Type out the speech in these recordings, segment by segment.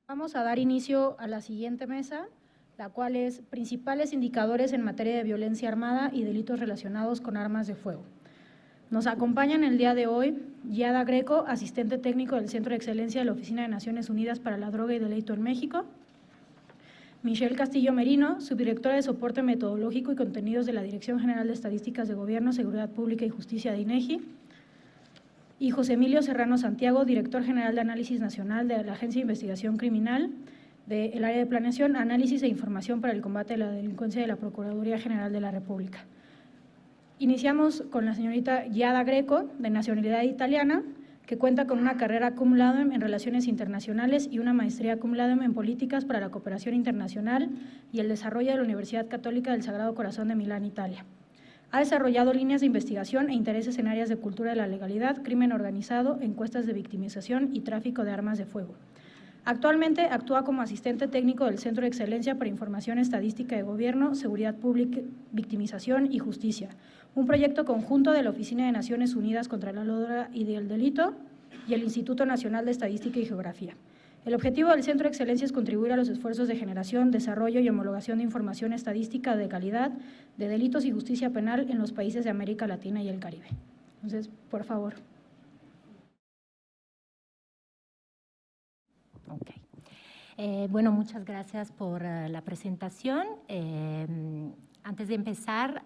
Vamos a dar inicio a la siguiente mesa, la cual es principales indicadores en materia de violencia armada y delitos relacionados con armas de fuego. Nos acompañan el día de hoy Giada Greco, asistente técnico del Centro de Excelencia de la Oficina de Naciones Unidas para la Droga y Delito en México, Michelle Castillo Merino, subdirectora de Soporte Metodológico y Contenidos de la Dirección General de Estadísticas de Gobierno, Seguridad Pública y Justicia de INEGI, y José Emilio Serrano Santiago, director general de Análisis Nacional de la Agencia de Investigación Criminal del Área de Planeación, Análisis e Información para el Combate de la Delincuencia de la Procuraduría General de la República. Iniciamos con la señorita Giada Greco, de nacionalidad italiana, que cuenta con una carrera cum laude en Relaciones Internacionales y una maestría cum laude en Políticas para la Cooperación Internacional y el Desarrollo de la Universidad Católica del Sagrado Corazón de Milán, Italia. Ha desarrollado líneas de investigación e intereses en áreas de cultura de la legalidad, crimen organizado, encuestas de victimización y tráfico de armas de fuego. Actualmente actúa como asistente técnico del Centro de Excelencia para Información Estadística de Gobierno, Seguridad Pública, Victimización y Justicia, un proyecto conjunto de la Oficina de Naciones Unidas contra la Droga y el Delito y el Instituto Nacional de Estadística y Geografía. El objetivo del Centro de Excelencia es contribuir a los esfuerzos de generación, desarrollo y homologación de información estadística de calidad de delitos y justicia penal en los países de América Latina y el Caribe. Entonces, por favor. Ok. Bueno, muchas gracias por la presentación. Antes de empezar,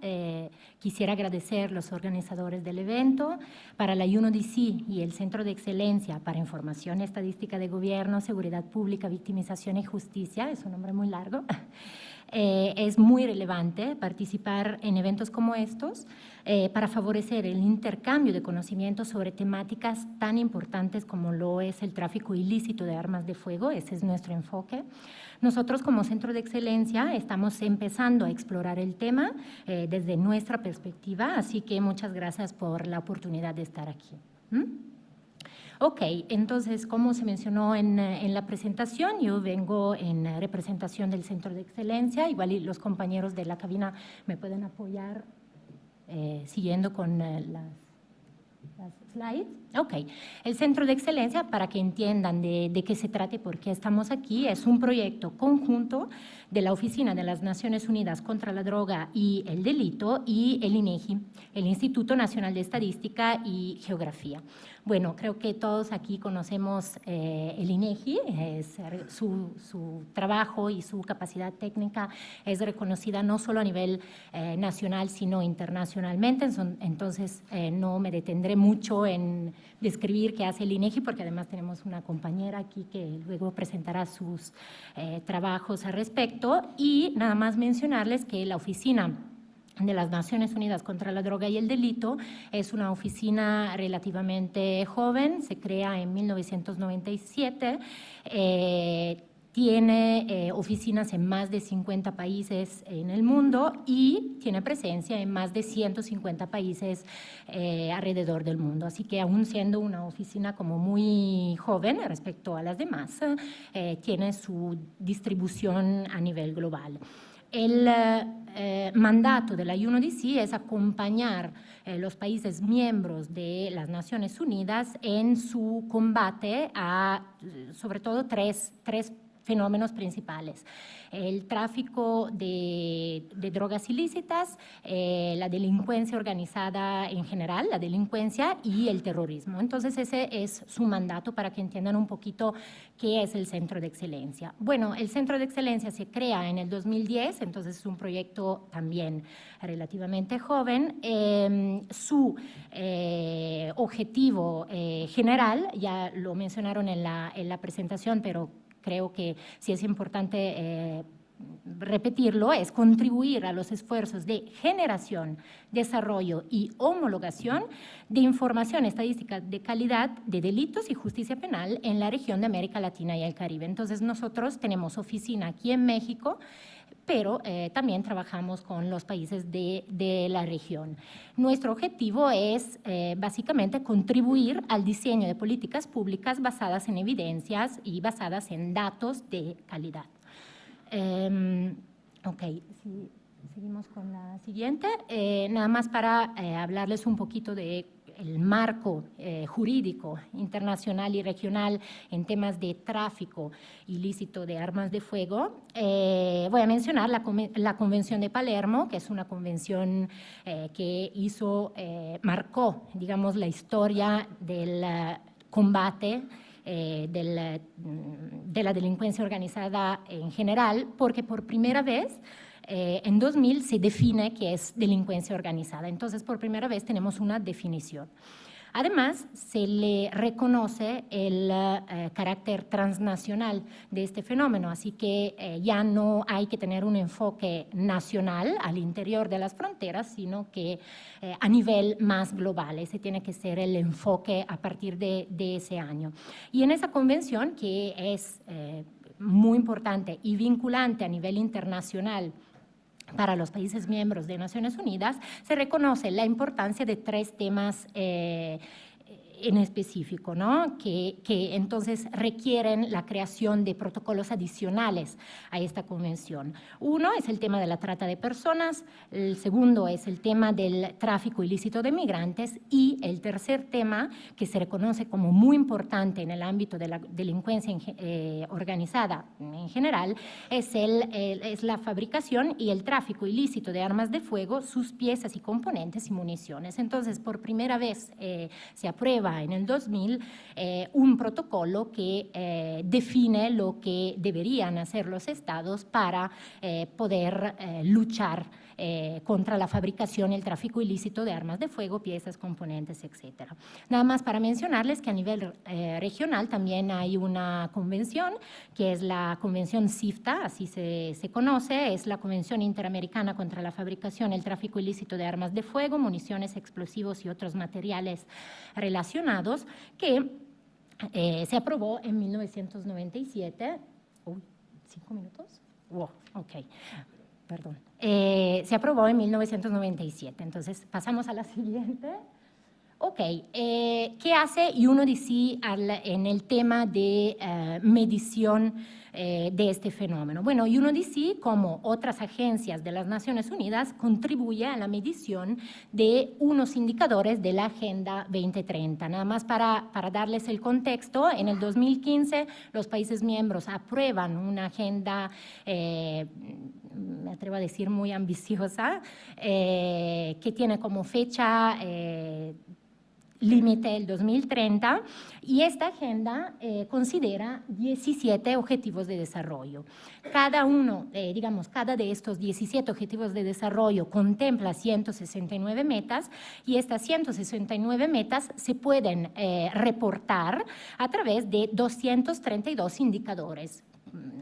quisiera agradecer a los organizadores del evento, para la UNODC y el Centro de Excelencia para Información Estadística de Gobierno, Seguridad Pública, Victimización y Justicia, es un nombre muy largo. Es muy relevante participar en eventos como estos para favorecer el intercambio de conocimientos sobre temáticas tan importantes como lo es el tráfico ilícito de armas de fuego. Ese es nuestro enfoque. Nosotros como Centro de Excelencia estamos empezando a explorar el tema desde nuestra perspectiva, así que muchas gracias por la oportunidad de estar aquí. Ok, entonces, como se mencionó en la presentación, yo vengo en representación del Centro de Excelencia, igual y los compañeros de la cabina me pueden apoyar siguiendo con las slides. Ok, el Centro de Excelencia, para que entiendan de qué se trata y por qué estamos aquí, es un proyecto conjunto de la Oficina de las Naciones Unidas contra la Droga y el Delito y el INEGI, el Instituto Nacional de Estadística y Geografía. Bueno, creo que todos aquí conocemos el INEGI, su trabajo y su capacidad técnica es reconocida no solo a nivel nacional, sino internacionalmente, entonces no me detendré mucho en describir qué hace el INEGI, porque además tenemos una compañera aquí que luego presentará sus trabajos al respecto, y nada más mencionarles que la Oficina de las Naciones Unidas contra la Droga y el Delito es una oficina relativamente joven, se crea en 1997, tiene oficinas en más de 50 países en el mundo y tiene presencia en más de 150 países alrededor del mundo. Así que aún siendo una oficina como muy joven respecto a las demás, tiene su distribución a nivel global. El mandato de la UNODC es acompañar los países miembros de las Naciones Unidas en su combate a, sobre todo, tres fenómenos principales: el tráfico de drogas ilícitas, la delincuencia organizada en general, la delincuencia y el terrorismo. Entonces ese es su mandato, para que entiendan un poquito qué es el Centro de Excelencia. Bueno, el Centro de Excelencia se crea en el 2010, entonces es un proyecto también relativamente joven. Su objetivo general, ya lo mencionaron en la presentación, pero creo que sí es importante repetirlo, es contribuir a los esfuerzos de generación, desarrollo y homologación de información estadística de calidad de delitos y justicia penal en la región de América Latina y el Caribe. Entonces, nosotros tenemos oficina aquí en México, pero también trabajamos con los países de la región. Nuestro objetivo es básicamente contribuir al diseño de políticas públicas basadas en evidencias y basadas en datos de calidad. Ok, seguimos con la siguiente. Nada más para hablarles un poquito de el marco jurídico internacional y regional en temas de tráfico ilícito de armas de fuego. Voy a mencionar la Convención de Palermo, que es una convención que marcó, digamos, la historia del combate de la delincuencia organizada en general, porque por primera vez en 2000 se define qué es delincuencia organizada. Entonces, por primera vez tenemos una definición. Además, se le reconoce el carácter transnacional de este fenómeno, así que ya no hay que tener un enfoque nacional al interior de las fronteras, sino que a nivel más global. Ese tiene que ser el enfoque a partir de ese año. Y en esa convención, que es muy importante y vinculante a nivel internacional para los países miembros de Naciones Unidas, se reconoce la importancia de 3 temas en específico, ¿no? que entonces requieren la creación de protocolos adicionales a esta convención. Uno es el tema de la trata de personas, el segundo es el tema del tráfico ilícito de migrantes y el tercer tema, que se reconoce como muy importante en el ámbito de la delincuencia organizada en general, es la fabricación y el tráfico ilícito de armas de fuego, sus piezas y componentes y municiones. Entonces, por primera vez se aprueba en el 2000 un protocolo que define lo que deberían hacer los estados para poder luchar contra la fabricación y el tráfico ilícito de armas de fuego, piezas, componentes, etc. Nada más para mencionarles que a nivel regional también hay una convención, que es la Convención CIFTA, así se conoce, es la Convención Interamericana contra la Fabricación y el Tráfico Ilícito de Armas de Fuego, Municiones, Explosivos y otros materiales relacionados, que se aprobó en 1997. Uy, 5 minutos. Wow, ok. Perdón. Se aprobó en 1997. Entonces, pasamos a la siguiente. Ok, ¿qué hace UNODC en el tema de medición de este fenómeno? Bueno, UNODC, como otras agencias de las Naciones Unidas, contribuye a la medición de unos indicadores de la Agenda 2030. Nada más para darles el contexto, en el 2015 los países miembros aprueban una agenda me atrevo a decir muy ambiciosa, que tiene como fecha límite el 2030, y esta agenda considera 17 objetivos de desarrollo. Cada uno, cada de estos 17 objetivos de desarrollo contempla 169 metas, y estas 169 metas se pueden reportar a través de 232 indicadores.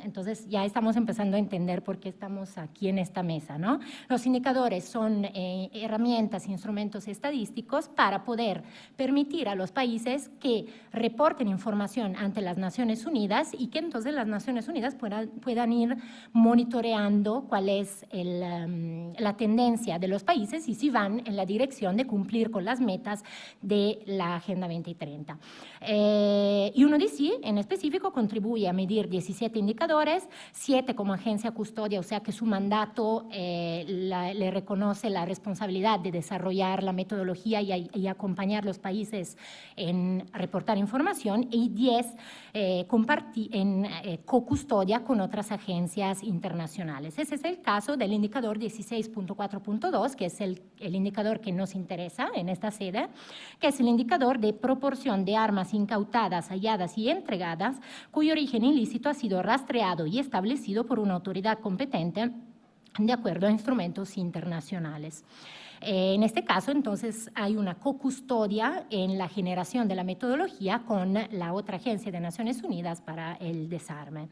Entonces, ya estamos empezando a entender por qué estamos aquí en esta mesa, ¿no? Los indicadores son herramientas, instrumentos estadísticos para poder permitir a los países que reporten información ante las Naciones Unidas y que entonces las Naciones Unidas puedan ir monitoreando cuál es la tendencia de los países y si van en la dirección de cumplir con las metas de la Agenda 2030. Y UNODC en específico contribuye a medir 17 indicadores, 7 como agencia custodia, o sea que su mandato le reconoce la responsabilidad de desarrollar la metodología y acompañar los países en reportar información, y 10 en co-custodia con otras agencias internacionales. Ese es el caso del indicador 16.4.2, que es el indicador que nos interesa en esta sede, que es el indicador de proporción de armas incautadas, halladas y entregadas cuyo origen ilícito ha sido rastreado y establecido por una autoridad competente de acuerdo a instrumentos internacionales. En este caso, entonces, hay una co-custodia en la generación de la metodología con la otra agencia de Naciones Unidas para el desarme.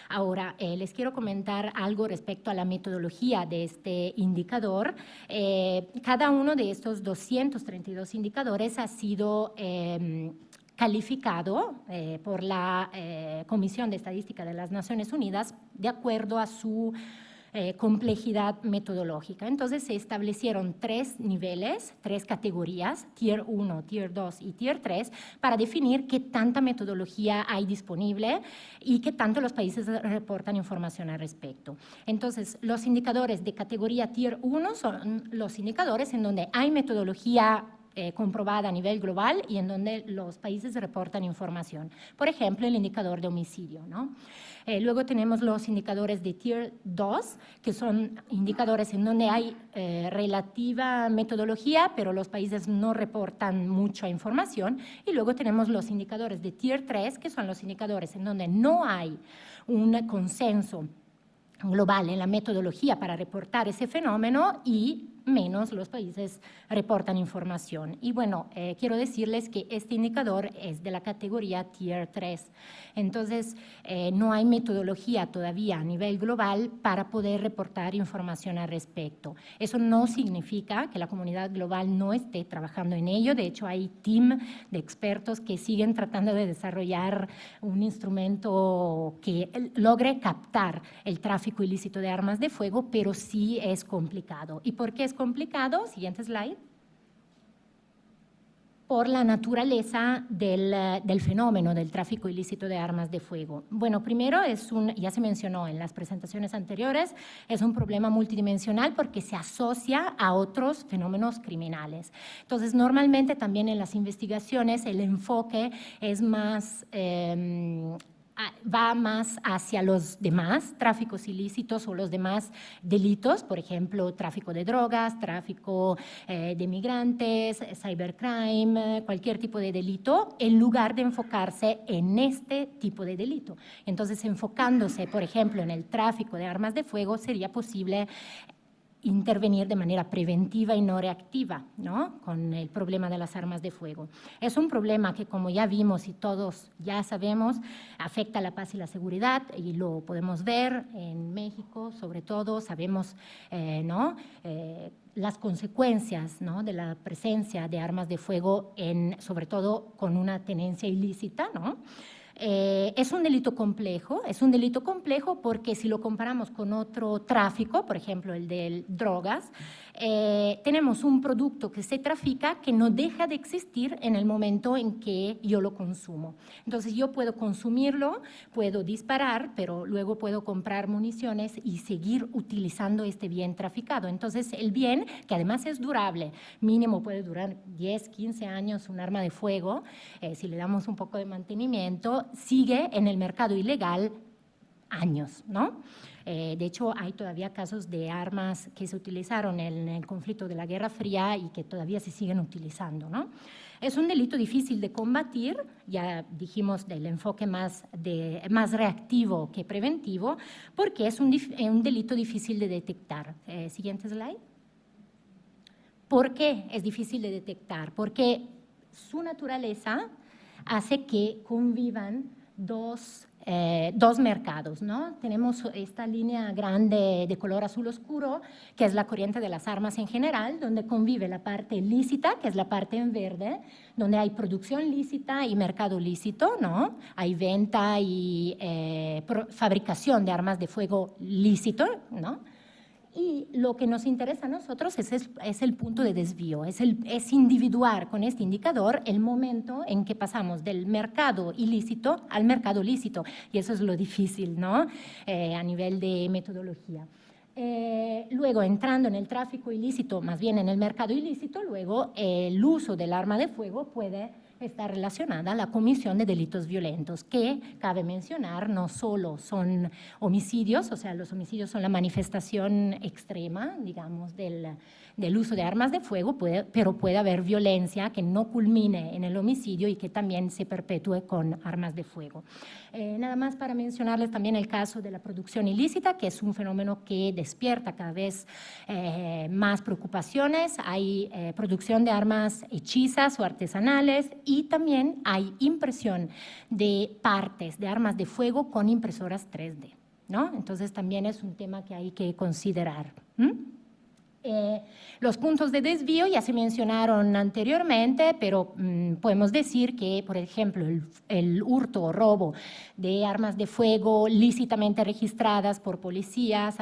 Ahora, les quiero comentar algo respecto a la metodología de este indicador. Cada uno de estos 232 indicadores ha sido calificado por la Comisión de Estadística de las Naciones Unidas de acuerdo a su complejidad metodológica. Entonces se establecieron 3 niveles, 3 categorías, Tier 1, Tier 2 y Tier 3, para definir qué tanta metodología hay disponible y qué tanto los países reportan información al respecto. Entonces, los indicadores de categoría Tier 1 son los indicadores en donde hay metodología comprobada a nivel global y en donde los países reportan información. Por ejemplo, el indicador de homicidio, ¿no? Luego tenemos los indicadores de Tier 2, que son indicadores en donde hay relativa metodología, pero los países no reportan mucha información. Y luego tenemos los indicadores de Tier 3, que son los indicadores en donde no hay un consenso global en la metodología para reportar ese fenómeno y menos los países reportan información. Y bueno, quiero decirles que este indicador es de la categoría Tier 3. Entonces, no hay metodología todavía a nivel global para poder reportar información al respecto. Eso no significa que la comunidad global no esté trabajando en ello. De hecho, hay team de expertos que siguen tratando de desarrollar un instrumento que logre captar el tráfico ilícito de armas de fuego, pero sí es complicado. ¿Y por qué es complicado? Siguiente slide. Por la naturaleza del fenómeno del tráfico ilícito de armas de fuego. Bueno, primero ya se mencionó en las presentaciones anteriores, es un problema multidimensional porque se asocia a otros fenómenos criminales. Entonces, normalmente también en las investigaciones el enfoque es más va más hacia los demás tráficos ilícitos o los demás delitos, por ejemplo, tráfico de drogas, tráfico de migrantes, cybercrime, cualquier tipo de delito, en lugar de enfocarse en este tipo de delito. Entonces, enfocándose, por ejemplo, en el tráfico de armas de fuego, sería posible intervenir de manera preventiva y no reactiva, ¿no? Con el problema de las armas de fuego. Es un problema que, como ya vimos y todos ya sabemos, afecta a la paz y la seguridad, y lo podemos ver en México, sobre todo, sabemos, ¿no? Las consecuencias, ¿no? De la presencia de armas de fuego, sobre todo con una tenencia ilícita, ¿no? Es un delito complejo porque si lo comparamos con otro tráfico, por ejemplo el de drogas, tenemos un producto que se trafica que no deja de existir en el momento en que yo lo consumo. Entonces yo puedo consumirlo, puedo disparar, pero luego puedo comprar municiones y seguir utilizando este bien traficado. Entonces el bien, que además es durable, mínimo puede durar 10, 15 años un arma de fuego, si le damos un poco de mantenimiento, sigue en el mercado ilegal años, ¿no? De hecho, hay todavía casos de armas que se utilizaron en el conflicto de la Guerra Fría y que todavía se siguen utilizando, ¿no? Es un delito difícil de combatir, ya dijimos del enfoque más reactivo que preventivo, porque es un delito difícil de detectar. Siguiente slide. ¿Por qué es difícil de detectar? Porque su naturaleza hace que convivan dos mercados, ¿no? Tenemos esta línea grande de color azul oscuro, que es la corriente de las armas en general, donde convive la parte lícita, que es la parte en verde, donde hay producción lícita y mercado lícito, ¿no? Hay venta y fabricación de armas de fuego lícito, ¿no? Y lo que nos interesa a nosotros es el punto de desvío, es individuar con este indicador el momento en que pasamos del mercado ilícito al mercado lícito. Y eso es lo difícil, ¿no? A nivel de metodología. Luego, entrando en el tráfico ilícito, más bien en el mercado ilícito, luego el uso del arma de fuego puede está relacionada a la comisión de delitos violentos, que, cabe mencionar, no solo son homicidios, o sea, los homicidios son la manifestación extrema, digamos, del uso de armas de fuego, pero puede haber violencia que no culmine en el homicidio y que también se perpetúe con armas de fuego. Nada más para mencionarles también el caso de la producción ilícita, que es un fenómeno que despierta cada vez más preocupaciones. Hay producción de armas hechizas o artesanales y también hay impresión de partes de armas de fuego con impresoras 3D, ¿no? Entonces también es un tema que hay que considerar. Los puntos de desvío ya se mencionaron anteriormente, pero podemos decir que, por ejemplo, el hurto o robo de armas de fuego lícitamente registradas por policías,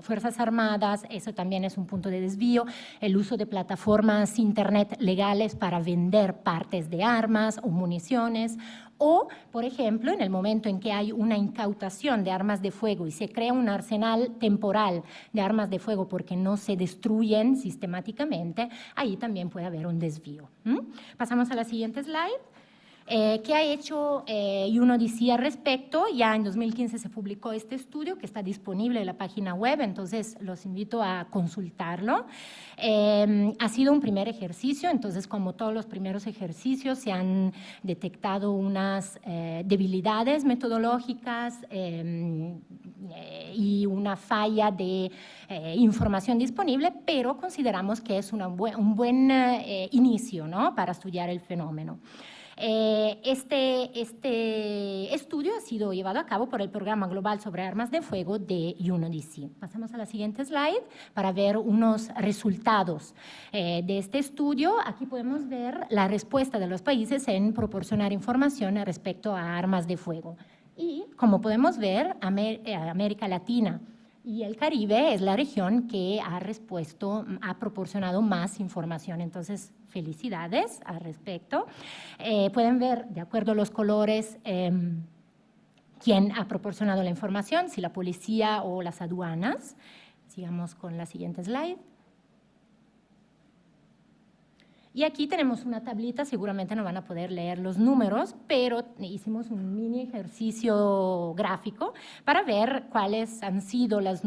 fuerzas armadas, eso también es un punto de desvío. El uso de plataformas internet legales para vender partes de armas o municiones, o, por ejemplo, en el momento en que hay una incautación de armas de fuego y se crea un arsenal temporal de armas de fuego porque no se destruyen sistemáticamente, ahí también puede haber un desvío. Pasamos a la siguiente slide. ¿Qué ha hecho UNODC al respecto? Ya en 2015 se publicó este estudio que está disponible en la página web, entonces los invito a consultarlo. Ha sido un primer ejercicio, entonces como todos los primeros ejercicios se han detectado unas debilidades metodológicas y una falla de información disponible, pero consideramos que es un buen inicio, ¿no?, para estudiar el fenómeno. Este estudio ha sido llevado a cabo por el Programa Global sobre Armas de Fuego de UNODC. Pasamos a la siguiente slide para ver unos resultados de este estudio. Aquí podemos ver la respuesta de los países en proporcionar información respecto a armas de fuego. Y, como podemos ver, América Latina y el Caribe es la región que ha proporcionado más información. Entonces, felicidades al respecto. Pueden ver, de acuerdo a los colores, quién ha proporcionado la información, si la policía o las aduanas. Sigamos con la siguiente slide. Y aquí tenemos una tablita, seguramente no van a poder leer los números, pero hicimos un mini ejercicio gráfico para ver cuáles han sido las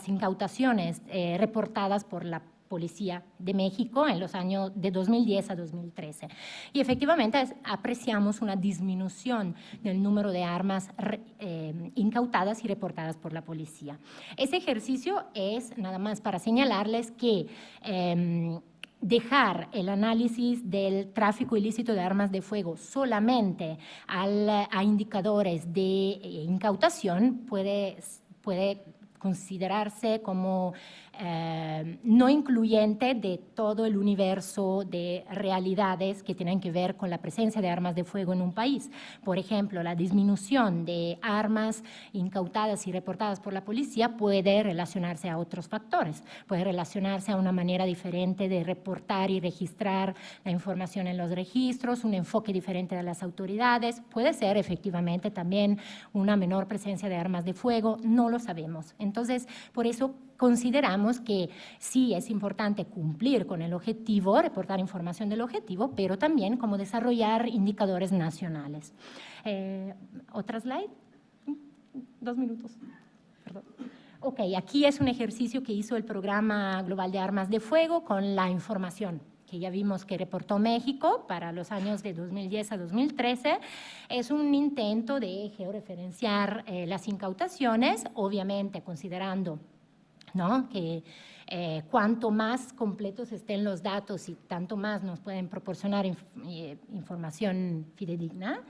incautaciones reportadas por la Policía de México en los años de 2010 a 2013. Y efectivamente apreciamos una disminución del número de armas incautadas y reportadas por la policía. Ese ejercicio es nada más para señalarles que dejar el análisis del tráfico ilícito de armas de fuego solamente a indicadores de incautación puede considerarse como no incluyente de todo el universo de realidades que tienen que ver con la presencia de armas de fuego en un país. Por ejemplo, la disminución de armas incautadas y reportadas por la policía puede relacionarse a otros factores, puede relacionarse a una manera diferente de reportar y registrar la información en los registros, un enfoque diferente de las autoridades, puede ser efectivamente también una menor presencia de armas de fuego, no lo sabemos. Entonces, por eso consideramos que sí es importante cumplir con el objetivo, reportar información del objetivo, pero también como desarrollar indicadores nacionales. ¿Otra slide? 2 minutos. Perdón. Ok, aquí es un ejercicio que hizo el Programa Global de Armas de Fuego con la información que ya vimos que reportó México para los años de 2010 a 2013, es un intento de georreferenciar las incautaciones, obviamente considerando, ¿no?, que cuanto más completos estén los datos y tanto más nos pueden proporcionar información fidedigna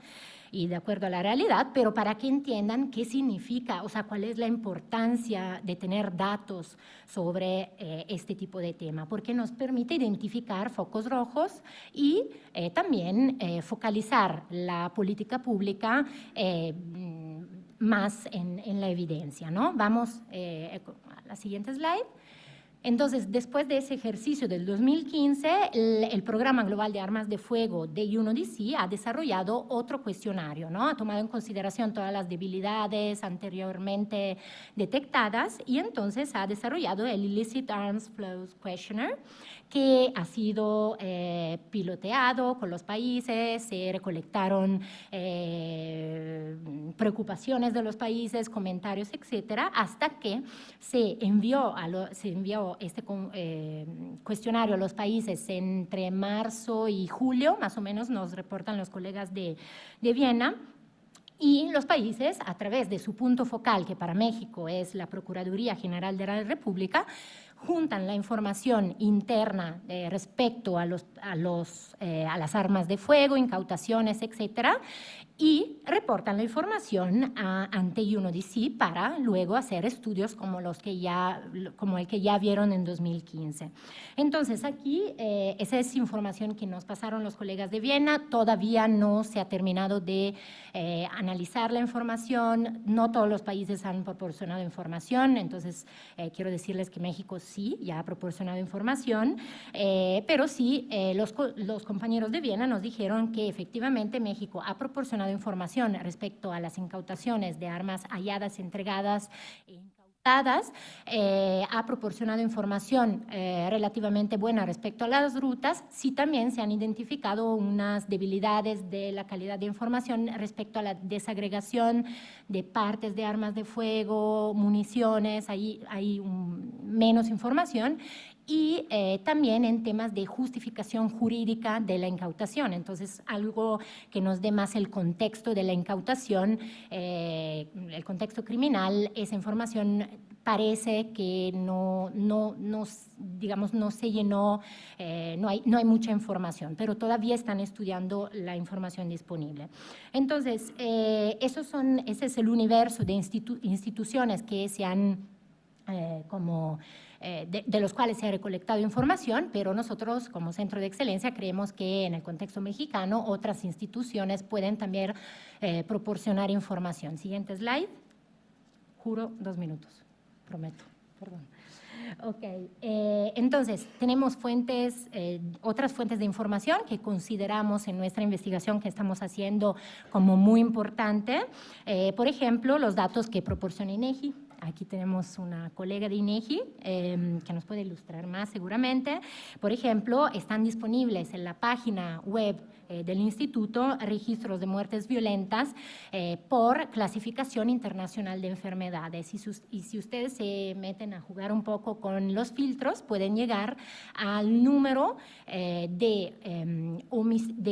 y de acuerdo a la realidad, pero para que entiendan qué significa, o sea, cuál es la importancia de tener datos sobre este tipo de tema, porque nos permite identificar focos rojos y también focalizar la política pública más en la evidencia, ¿no? Vamos a la siguiente slide. Entonces, después de ese ejercicio del 2015, el Programa Global de Armas de Fuego de UNODC ha desarrollado otro cuestionario, ¿no? Ha tomado en consideración todas las debilidades anteriormente detectadas y entonces ha desarrollado el Illicit Arms Flows Questionnaire, que ha sido piloteado con los países, se recolectaron preocupaciones de los países, comentarios, etcétera, hasta que se envió este cuestionario a los países entre marzo y julio, más o menos nos reportan los colegas de Viena. Y los países, a través de su punto focal, que para México es la Procuraduría General de la República, juntan la información interna respecto a las armas de fuego, incautaciones, etcétera, y reportan la información ante UNODC para luego hacer estudios como el que ya vieron en 2015. Entonces, aquí, esa es información que nos pasaron los colegas de Viena, todavía no se ha terminado de analizar la información, no todos los países han proporcionado información, entonces quiero decirles que México sí, ya ha proporcionado información, pero sí, los compañeros de Viena nos dijeron que efectivamente México ha proporcionado información respecto a las incautaciones de armas halladas, entregadas e incautadas, ha proporcionado información relativamente buena respecto a las rutas, sí también se han identificado unas debilidades de la calidad de información respecto a la desagregación de partes de armas de fuego, municiones, ahí hay menos información, y también en temas de justificación jurídica de la incautación. Entonces, algo que nos dé más el contexto de la incautación, el contexto criminal, esa información parece que no se llenó, no hay mucha información, pero todavía están estudiando la información disponible. Entonces, ese es el universo de instituciones que se han de los cuales se ha recolectado información, pero nosotros como Centro de Excelencia creemos que en el contexto mexicano otras instituciones pueden también proporcionar información. Siguiente slide. Juro 2 minutos, prometo, perdón. Ok, entonces tenemos otras fuentes de información que consideramos en nuestra investigación que estamos haciendo como muy importante. Por ejemplo, los datos que proporciona INEGI. Aquí tenemos una colega de INEGI que nos puede ilustrar más seguramente. Por ejemplo, están disponibles en la página web del Instituto registros de muertes violentas por clasificación internacional de enfermedades. Y si ustedes se meten a jugar un poco con los filtros, pueden llegar al número de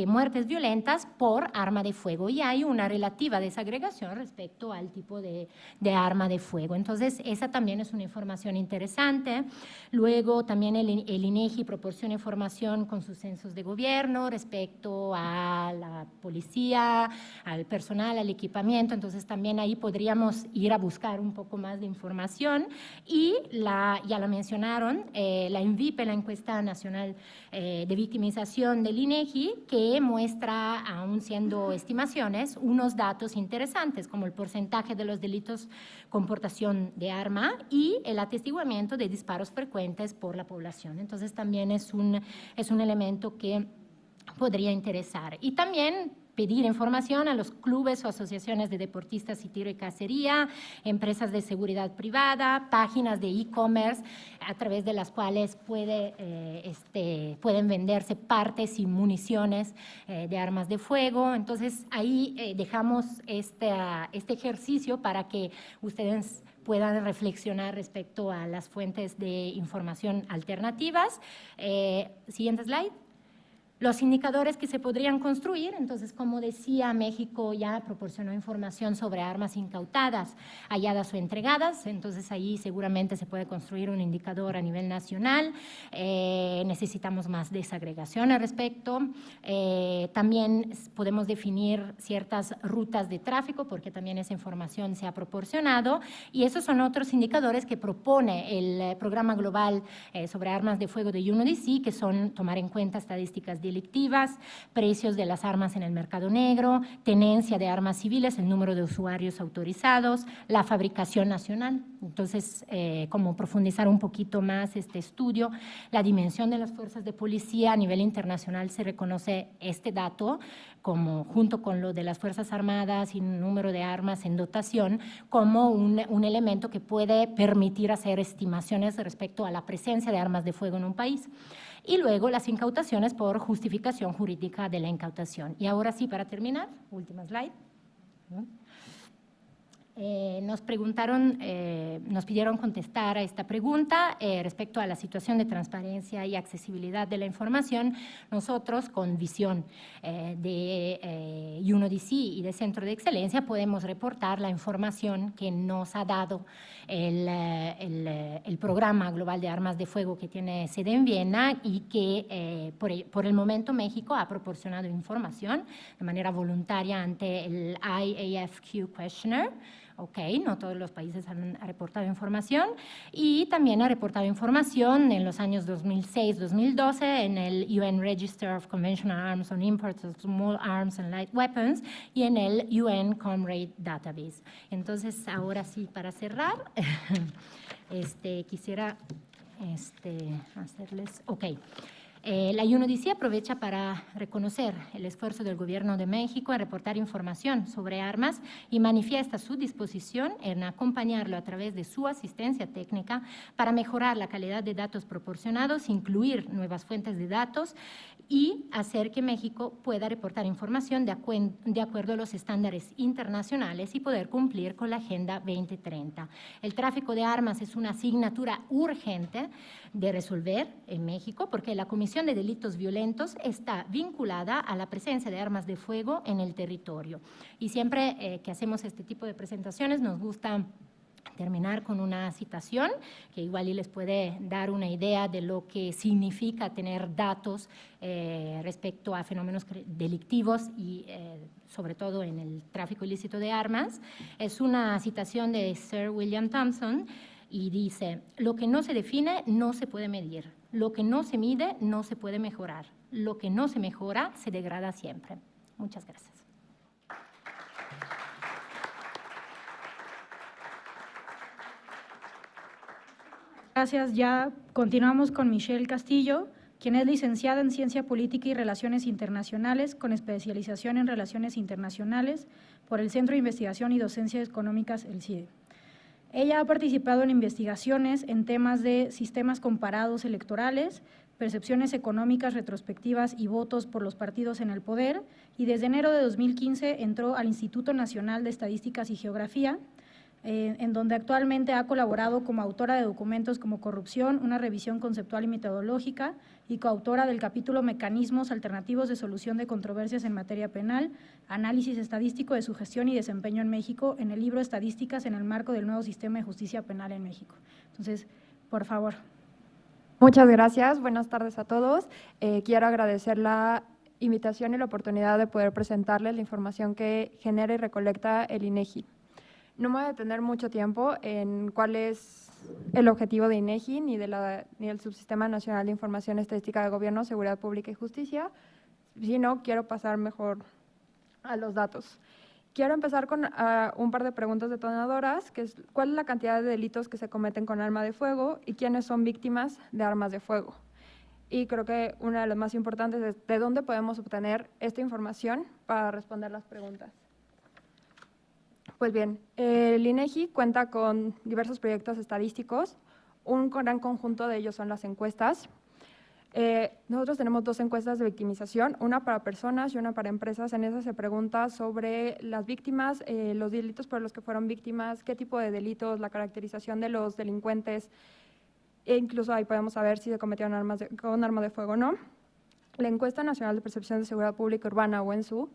muertes violentas por arma de fuego. Y hay una relativa desagregación respecto al tipo de arma de fuego. Entonces, esa también es una información interesante. Luego, también el INEGI proporciona información con sus censos de gobierno respecto a la policía, al personal, al equipamiento. Entonces, también ahí podríamos ir a buscar un poco más de información. Y ya la mencionaron, la INVIPE, la Encuesta Nacional de Victimización del INEGI, que muestra, aún siendo estimaciones, unos datos interesantes, como el porcentaje de los delitos con portación de arma y el atestiguamiento de disparos frecuentes por la población. Entonces, también es un elemento que podría interesar. Y también pedir información a los clubes o asociaciones de deportistas y tiro y cacería, empresas de seguridad privada, páginas de e-commerce a través de las cuales pueden venderse partes y municiones de armas de fuego. Entonces, ahí dejamos este ejercicio para que ustedes puedan reflexionar respecto a las fuentes de información alternativas. Siguiente slide. Los indicadores que se podrían construir, entonces, como decía, México ya proporcionó información sobre armas incautadas, halladas o entregadas, entonces ahí seguramente se puede construir un indicador a nivel nacional. Necesitamos más desagregación al respecto. También podemos definir ciertas rutas de tráfico, porque también esa información se ha proporcionado, y esos son otros indicadores que propone el Programa Global sobre Armas de Fuego de UNODC, que son tomar en cuenta estadísticas de delictivas, precios de las armas en el mercado negro, tenencia de armas civiles, el número de usuarios autorizados, la fabricación nacional. Entonces, como profundizar un poquito más este estudio, la dimensión de las fuerzas de policía a nivel internacional se reconoce este dato como, junto con lo de las Fuerzas Armadas y número de armas en dotación, como un elemento que puede permitir hacer estimaciones respecto a la presencia de armas de fuego en un país. Y luego las incautaciones por justificación jurídica de la incautación. Y ahora sí, para terminar, última slide. Nos pidieron contestar a esta pregunta respecto a la situación de transparencia y accesibilidad de la información. Nosotros, con visión de UNODC y de Centro de Excelencia, podemos reportar la información que nos ha dado el Programa Global de Armas de Fuego, que tiene sede en Viena, y que por el momento México ha proporcionado información de manera voluntaria ante el IAFQ Questionnaire. Ok, no todos los países han reportado información, y también ha reportado información en los años 2006-2012 en el UN Register of Conventional Arms on Imports of Small Arms and Light Weapons y en el UN Comrade Database. Entonces, ahora sí, para cerrar, quisiera hacerles… Ok. La UNODC aprovecha para reconocer el esfuerzo del Gobierno de México en reportar información sobre armas y manifiesta su disposición en acompañarlo a través de su asistencia técnica para mejorar la calidad de datos proporcionados, incluir nuevas fuentes de datos y hacer que México pueda reportar información de acuerdo a los estándares internacionales y poder cumplir con la Agenda 2030. El tráfico de armas es una asignatura urgente de resolver en México porque la Comisión de Delitos Violentos está vinculada a la presencia de armas de fuego en el territorio. Y siempre que hacemos este tipo de presentaciones nos gusta terminar con una citación que igual y les puede dar una idea de lo que significa tener datos respecto a fenómenos delictivos y sobre todo en el tráfico ilícito de armas. Es una citación de Sir William Thompson y dice: lo que no se define no se puede medir, lo que no se mide no se puede mejorar, lo que no se mejora se degrada siempre. Muchas gracias. Gracias. Ya continuamos con Michelle Castillo, quien es licenciada en Ciencia Política y Relaciones Internacionales, con especialización en Relaciones Internacionales por el Centro de Investigación y Docencias Económicas, el CIDE. Ella ha participado en investigaciones en temas de sistemas comparados electorales, percepciones económicas retrospectivas y votos por los partidos en el poder, y desde enero de 2015 entró al Instituto Nacional de Estadísticas y Geografía, en donde actualmente ha colaborado como autora de documentos como Corrupción, una revisión conceptual y metodológica, y coautora del capítulo Mecanismos alternativos de solución de controversias en materia penal, análisis estadístico de su gestión y desempeño en México, en el libro Estadísticas en el marco del nuevo sistema de justicia penal en México. Entonces, por favor. Muchas gracias, buenas tardes a todos. Quiero agradecer la invitación y la oportunidad de poder presentarles la información que genera y recolecta el INEGI. No me voy a detener mucho tiempo en cuál es el objetivo de INEGI ni del Subsistema Nacional de Información Estadística de Gobierno, Seguridad Pública y Justicia, sino quiero pasar mejor a los datos. Quiero empezar con un par de preguntas detonadoras, que es ¿cuál es la cantidad de delitos que se cometen con arma de fuego y quiénes son víctimas de armas de fuego? Y creo que una de las más importantes es ¿de dónde podemos obtener esta información para responder las preguntas? Pues bien, el INEGI cuenta con diversos proyectos estadísticos, un gran conjunto de ellos son las encuestas. Nosotros tenemos dos encuestas de victimización, una para personas y una para empresas. En esa se pregunta sobre las víctimas, los delitos por los que fueron víctimas, qué tipo de delitos, la caracterización de los delincuentes, e incluso ahí podemos saber si se cometieron con arma de fuego o no. La Encuesta Nacional de Percepción de Seguridad Pública Urbana, o ENSU,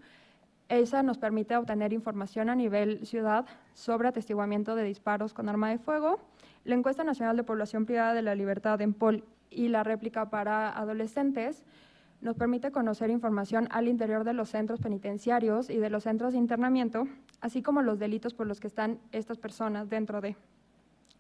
esa nos permite obtener información a nivel ciudad sobre atestiguamiento de disparos con arma de fuego. La Encuesta Nacional de Población Privada de la Libertad, ENPOL, y la réplica para adolescentes nos permite conocer información al interior de los centros penitenciarios y de los centros de internamiento, así como los delitos por los que están estas personas dentro de.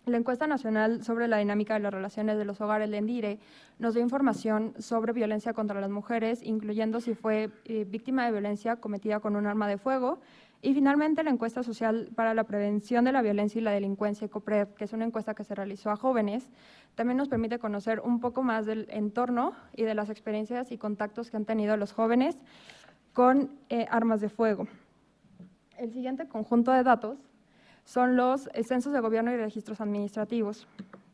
La encuesta nacional sobre la dinámica de las relaciones de los hogares, la ENDIRE, nos dio información sobre violencia contra las mujeres, incluyendo si fue víctima de violencia cometida con un arma de fuego. Y finalmente, la encuesta social para la prevención de la violencia y la delincuencia, ECOPRED, que es una encuesta que se realizó a jóvenes, también nos permite conocer un poco más del entorno y de las experiencias y contactos que han tenido los jóvenes con armas de fuego. El siguiente conjunto de datos son los censos de gobierno y registros administrativos.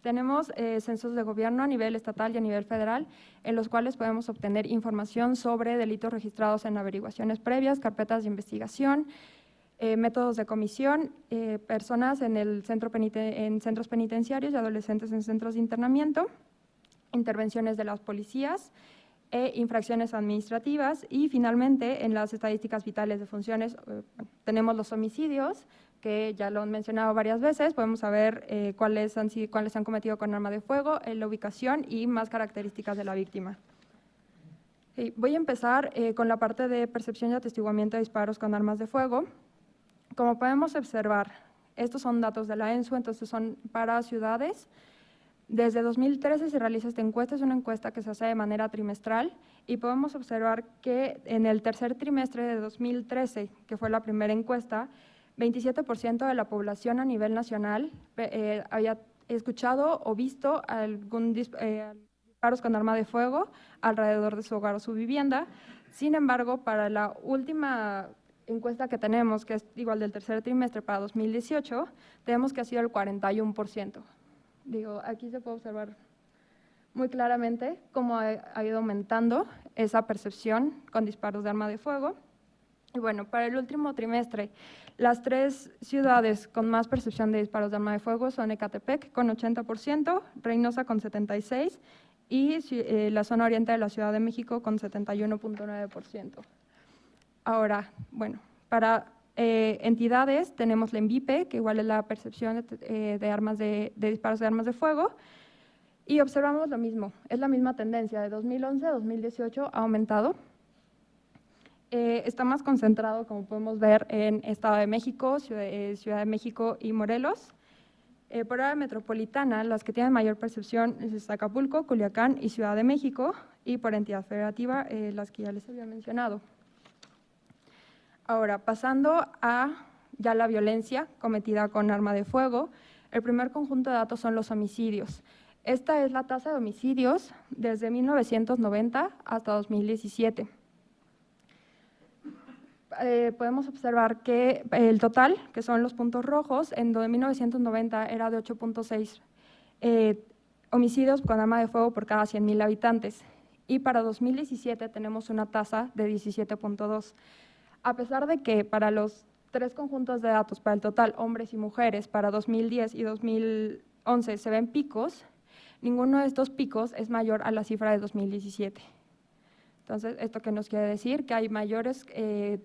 Tenemos censos de gobierno a nivel estatal y a nivel federal, en los cuales podemos obtener información sobre delitos registrados en averiguaciones previas, carpetas de investigación, métodos de comisión, personas en centros penitenciarios y adolescentes en centros de internamiento, intervenciones de las policías, infracciones administrativas y finalmente en las estadísticas vitales de funciones tenemos los homicidios, que ya lo han mencionado varias veces, podemos saber cuáles se han cometido con arma de fuego, la ubicación y más características de la víctima. Voy a empezar con la parte de percepción y atestiguamiento de disparos con armas de fuego. Como podemos observar, estos son datos de la ENSU, entonces son para ciudades. Desde 2013 se realiza esta encuesta, es una encuesta que se hace de manera trimestral y podemos observar que en el tercer trimestre de 2013, que fue la primera encuesta, 27% de la población a nivel nacional había escuchado o visto algún disparos con arma de fuego alrededor de su hogar o su vivienda. Sin embargo, para la última encuesta que tenemos, que es igual del tercer trimestre para 2018, tenemos que ha sido el 41%. Aquí se puede observar muy claramente cómo ha ido aumentando esa percepción con disparos de arma de fuego. Y bueno, para el último trimestre, las 3 ciudades con más percepción de disparos de arma de fuego son Ecatepec con 80%, Reynosa con 76% y la zona oriente de la Ciudad de México con 71.9%. Ahora, bueno, para entidades tenemos la ENVIPE, que igual es la percepción de disparos de armas de fuego, y observamos lo mismo, es la misma tendencia, de 2011 a 2018 ha aumentado. Está más concentrado, como podemos ver, en Estado de México, Ciudad de México y Morelos. Por área metropolitana, las que tienen mayor percepción es Acapulco, Culiacán y Ciudad de México, y por entidad federativa, las que ya les había mencionado. Ahora, pasando a ya la violencia cometida con arma de fuego, el primer conjunto de datos son los homicidios. Esta es la tasa de homicidios desde 1990 hasta 2017. Podemos observar que el total, que son los puntos rojos, en 1990 era de 8.6 homicidios con arma de fuego por cada 100.000 habitantes y para 2017 tenemos una tasa de 17.2. A pesar de que para los 3 conjuntos de datos, para el total, hombres y mujeres, para 2010 y 2011 se ven picos, ninguno de estos picos es mayor a la cifra de 2017. Entonces, ¿esto qué nos quiere decir? Que hay mayores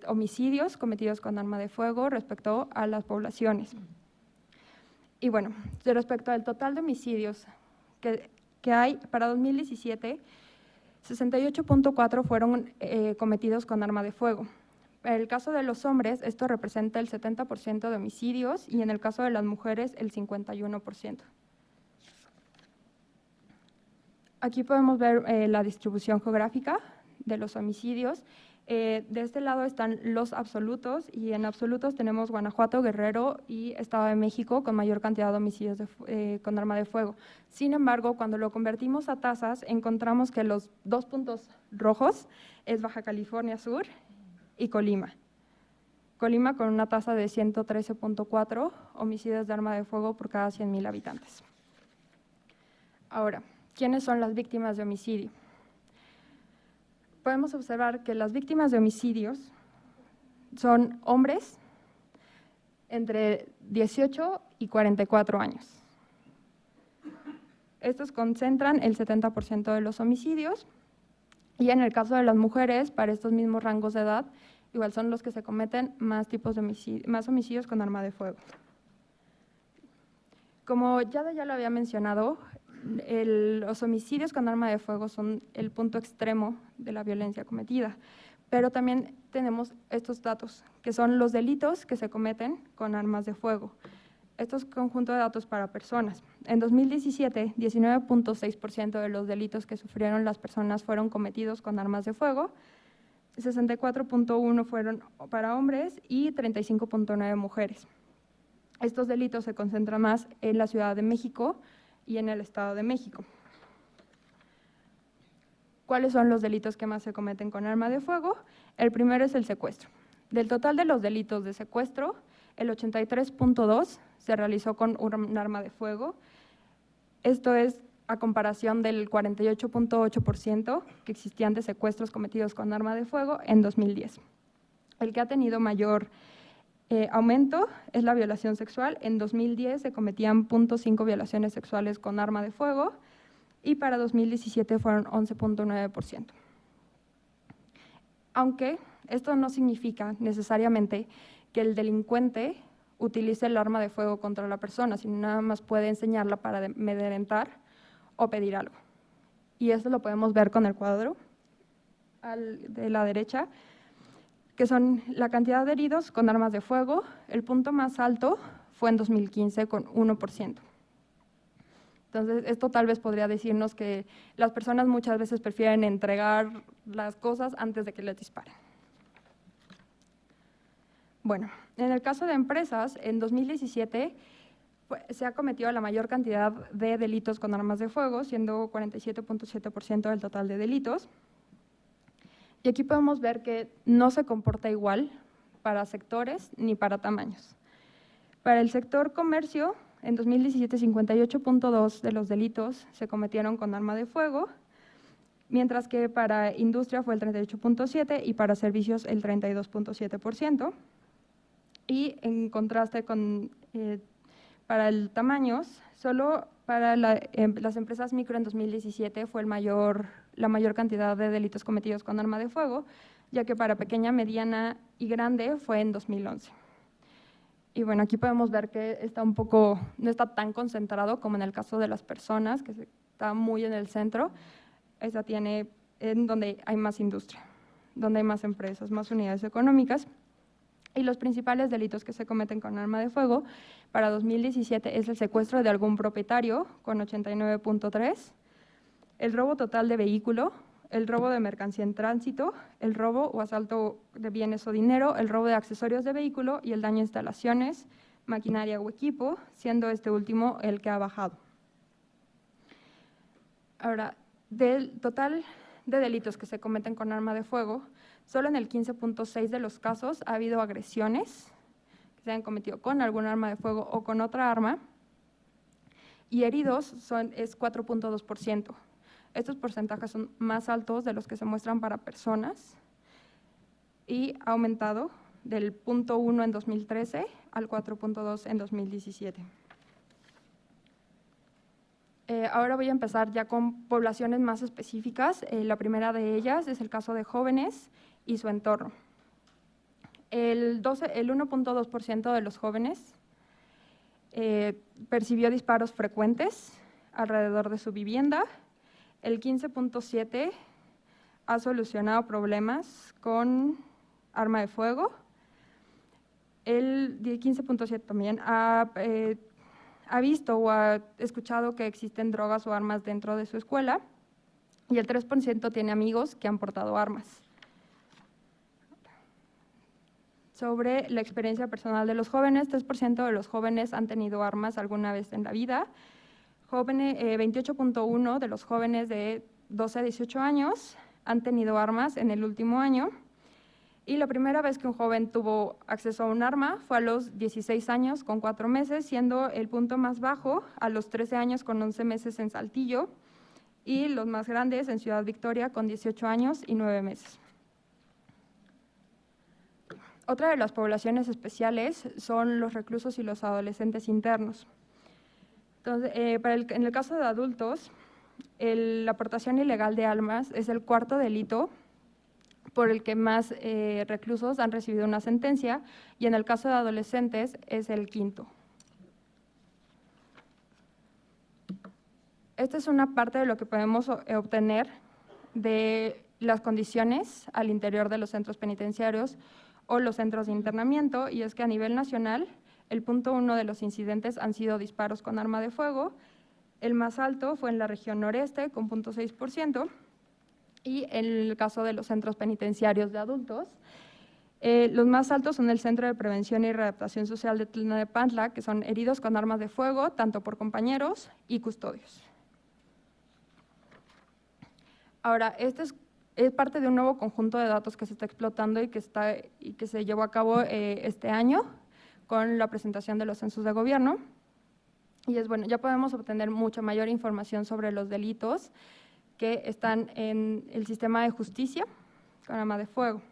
homicidios cometidos con arma de fuego respecto a las poblaciones. Y bueno, respecto al total de homicidios que hay para 2017, 68.4 fueron cometidos con arma de fuego. En el caso de los hombres, esto representa el 70% de homicidios y en el caso de las mujeres, el 51%. Aquí podemos ver la distribución geográfica de los homicidios. De este lado están los absolutos y en absolutos tenemos Guanajuato, Guerrero y Estado de México con mayor cantidad de homicidios con arma de fuego. Sin embargo, cuando lo convertimos a tasas, encontramos que los 2 puntos rojos es Baja California Sur y Colima. Colima con una tasa de 113.4 homicidios de arma de fuego por cada 100.000 habitantes. Ahora, ¿quiénes son las víctimas de homicidio? Podemos observar que las víctimas de homicidios son hombres entre 18 y 44 años. Estos concentran el 70% de los homicidios y en el caso de las mujeres, para estos mismos rangos de edad, igual son los que se cometen más tipos de más homicidios con arma de fuego. Como ya lo había mencionado, los homicidios con arma de fuego son el punto extremo de la violencia cometida, pero también tenemos estos datos, que son los delitos que se cometen con armas de fuego. Esto es conjunto de datos para personas. En 2017, 19.6% de los delitos que sufrieron las personas fueron cometidos con armas de fuego, 64.1% fueron para hombres y 35.9% mujeres. Estos delitos se concentran más en la Ciudad de México y en el Estado de México. ¿Cuáles son los delitos que más se cometen con arma de fuego? El primero es el secuestro. Del total de los delitos de secuestro, el 83.2% se realizó con un arma de fuego. Esto es a comparación del 48.8% que existían de secuestros cometidos con arma de fuego en 2010. El que ha tenido mayor aumento es la violación sexual. En 2010 se cometían 0.5 violaciones sexuales con arma de fuego y para 2017 fueron 11.9%. Aunque esto no significa necesariamente que el delincuente utilice el arma de fuego contra la persona, sino nada más puede enseñarla para amedrentar o pedir algo. Y esto lo podemos ver con el cuadro de la derecha, que son la cantidad de heridos con armas de fuego. El punto más alto fue en 2015 con 1%. Entonces, esto tal vez podría decirnos que las personas muchas veces prefieren entregar las cosas antes de que les disparen. Bueno, en el caso de empresas, en 2017 se ha cometido la mayor cantidad de delitos con armas de fuego, siendo 47.7% del total de delitos. Y aquí podemos ver que no se comporta igual para sectores ni para tamaños. Para el sector comercio, en 2017, 58.2% de los delitos se cometieron con arma de fuego, mientras que para industria fue el 38.7% y para servicios el 32.7%. Y en contraste con para el tamaños, solo para las empresas micro en 2017 fue la mayor cantidad de delitos cometidos con arma de fuego, ya que para pequeña, mediana y grande fue en 2011. Y bueno, aquí podemos ver que no está tan concentrado como en el caso de las personas, que está muy en el centro. Esa tiene en donde hay más industria, donde hay más empresas, más unidades económicas. Y los principales delitos que se cometen con arma de fuego para 2017 es el secuestro de algún propietario, con 89.3%, el robo total de vehículo, el robo de mercancía en tránsito, el robo o asalto de bienes o dinero, el robo de accesorios de vehículo y el daño a instalaciones, maquinaria o equipo, siendo este último el que ha bajado. Ahora, del total de delitos que se cometen con arma de fuego, solo en el 15.6% de los casos ha habido agresiones que se han cometido con algún arma de fuego o con otra arma, y heridos es 4.2%. Estos porcentajes son más altos de los que se muestran para personas y ha aumentado del 0.1 en 2013 al 4.2 en 2017. Ahora voy a empezar ya con poblaciones más específicas. La primera de ellas es el caso de jóvenes y su entorno. El 1.2% de los jóvenes percibió disparos frecuentes alrededor de su vivienda. El 15.7% ha solucionado problemas con arma de fuego. El 15.7% también ha visto o ha escuchado que existen drogas o armas dentro de su escuela, y el 3% tiene amigos que han portado armas. Sobre la experiencia personal de los jóvenes, 3% de los jóvenes han tenido armas alguna vez en la vida. 28.1% de los jóvenes de 12 a 18 años han tenido armas en el último año. Y la primera vez que un joven tuvo acceso a un arma fue a los 16 años con 4 meses, siendo el punto más bajo a los 13 años con 11 meses en Saltillo y los más grandes en Ciudad Victoria con 18 años y 9 meses. Otra de las poblaciones especiales son los reclusos y los adolescentes internos. Entonces, en el caso de adultos, la aportación ilegal de armas es el cuarto delito por el que más reclusos han recibido una sentencia, y en el caso de adolescentes es el quinto. Esta es una parte de lo que podemos obtener de las condiciones al interior de los centros penitenciarios o los centros de internamiento, y es que a nivel nacional El punto 1 de los incidentes han sido disparos con arma de fuego. El más alto fue en la región noreste, con 0.6%, y en el caso de los centros penitenciarios de adultos, los más altos son el Centro de Prevención y Readaptación Social de Tlalnepantla, que son heridos con armas de fuego, tanto por compañeros y custodios. Ahora, este es parte de un nuevo conjunto de datos que se está explotando y que se llevó a cabo este año con la presentación de los censos de gobierno. Y es bueno, ya podemos obtener mucha mayor información sobre los delitos que están en el sistema de justicia con arma de fuego.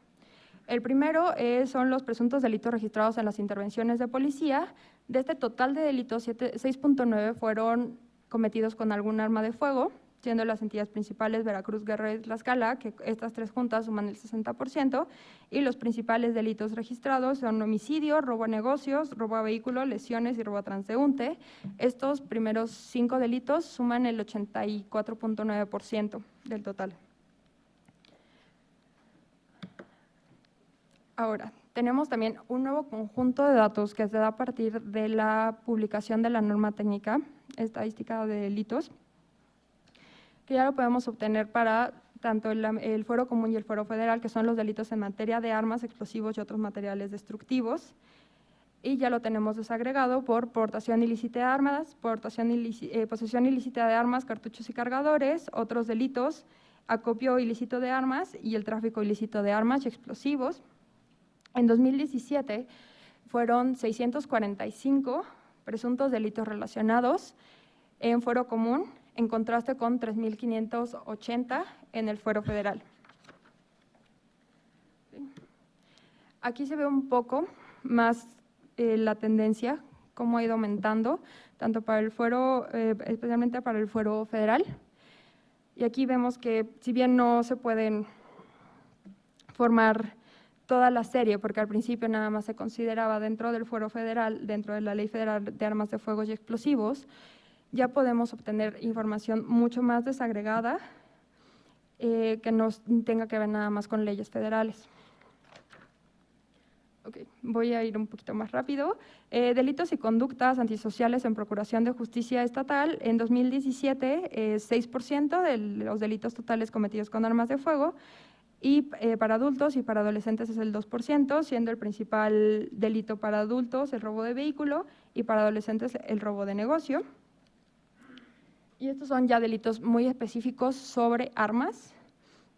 El primero son los presuntos delitos registrados en las intervenciones de policía. De este total de delitos, 6.9 fueron cometidos con algún arma de fuego, siendo las entidades principales Veracruz, Guerrero y Tlaxcala, que estas tres juntas suman el 60%, y los principales delitos registrados son homicidio, robo a negocios, robo a vehículo, lesiones y robo a transeúnte. Estos primeros 5 delitos suman el 84.9% del total. Ahora, tenemos también un nuevo conjunto de datos que se da a partir de la publicación de la norma técnica estadística de delitos, que ya lo podemos obtener para tanto el fuero común y el fuero federal, que son los delitos en materia de armas, explosivos y otros materiales destructivos, y ya lo tenemos desagregado por portación ilícita de armas, posesión ilícita de armas, cartuchos y cargadores, otros delitos, acopio ilícito de armas y el tráfico ilícito de armas y explosivos. En 2017 fueron 645 presuntos delitos relacionados en fuero común, en contraste con 3.580 en el fuero federal. Aquí se ve un poco más la tendencia, cómo ha ido aumentando, tanto para el fuero, especialmente para el fuero federal. Y aquí vemos que si bien no se pueden formar toda la serie, porque al principio nada más se consideraba dentro del fuero federal, dentro de la Ley Federal de Armas de Fuego y Explosivos, ya podemos obtener información mucho más desagregada que no tenga que ver nada más con leyes federales. Okay, voy a ir un poquito más rápido. Delitos y conductas antisociales en procuración de justicia estatal. En 2017, 6% de los delitos totales cometidos con armas de fuego, y para adultos y para adolescentes es el 2%, siendo el principal delito para adultos el robo de vehículo y para adolescentes el robo de negocio. Y estos son ya delitos muy específicos sobre armas.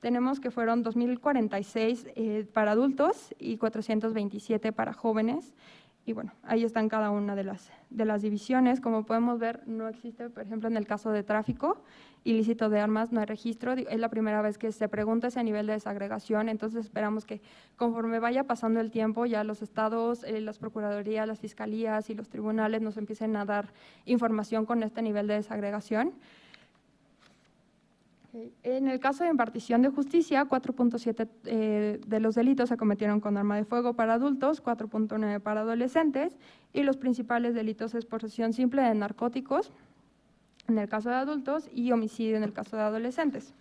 Tenemos que fueron 2.046 para adultos y 427 para jóvenes. Y bueno, ahí están cada una de las divisiones. Como podemos ver, no existe, por ejemplo, en el caso de tráfico ilícito de armas, no hay registro. Es la primera vez que se pregunta ese nivel de desagregación, entonces esperamos que conforme vaya pasando el tiempo, ya los estados, las procuradurías, las fiscalías y los tribunales nos empiecen a dar información con este nivel de desagregación. En el caso de impartición de justicia, 4.7 de los delitos se cometieron con arma de fuego para adultos, 4.9 para adolescentes, y los principales delitos es posesión simple de narcóticos en el caso de adultos y homicidio en el caso de adolescentes.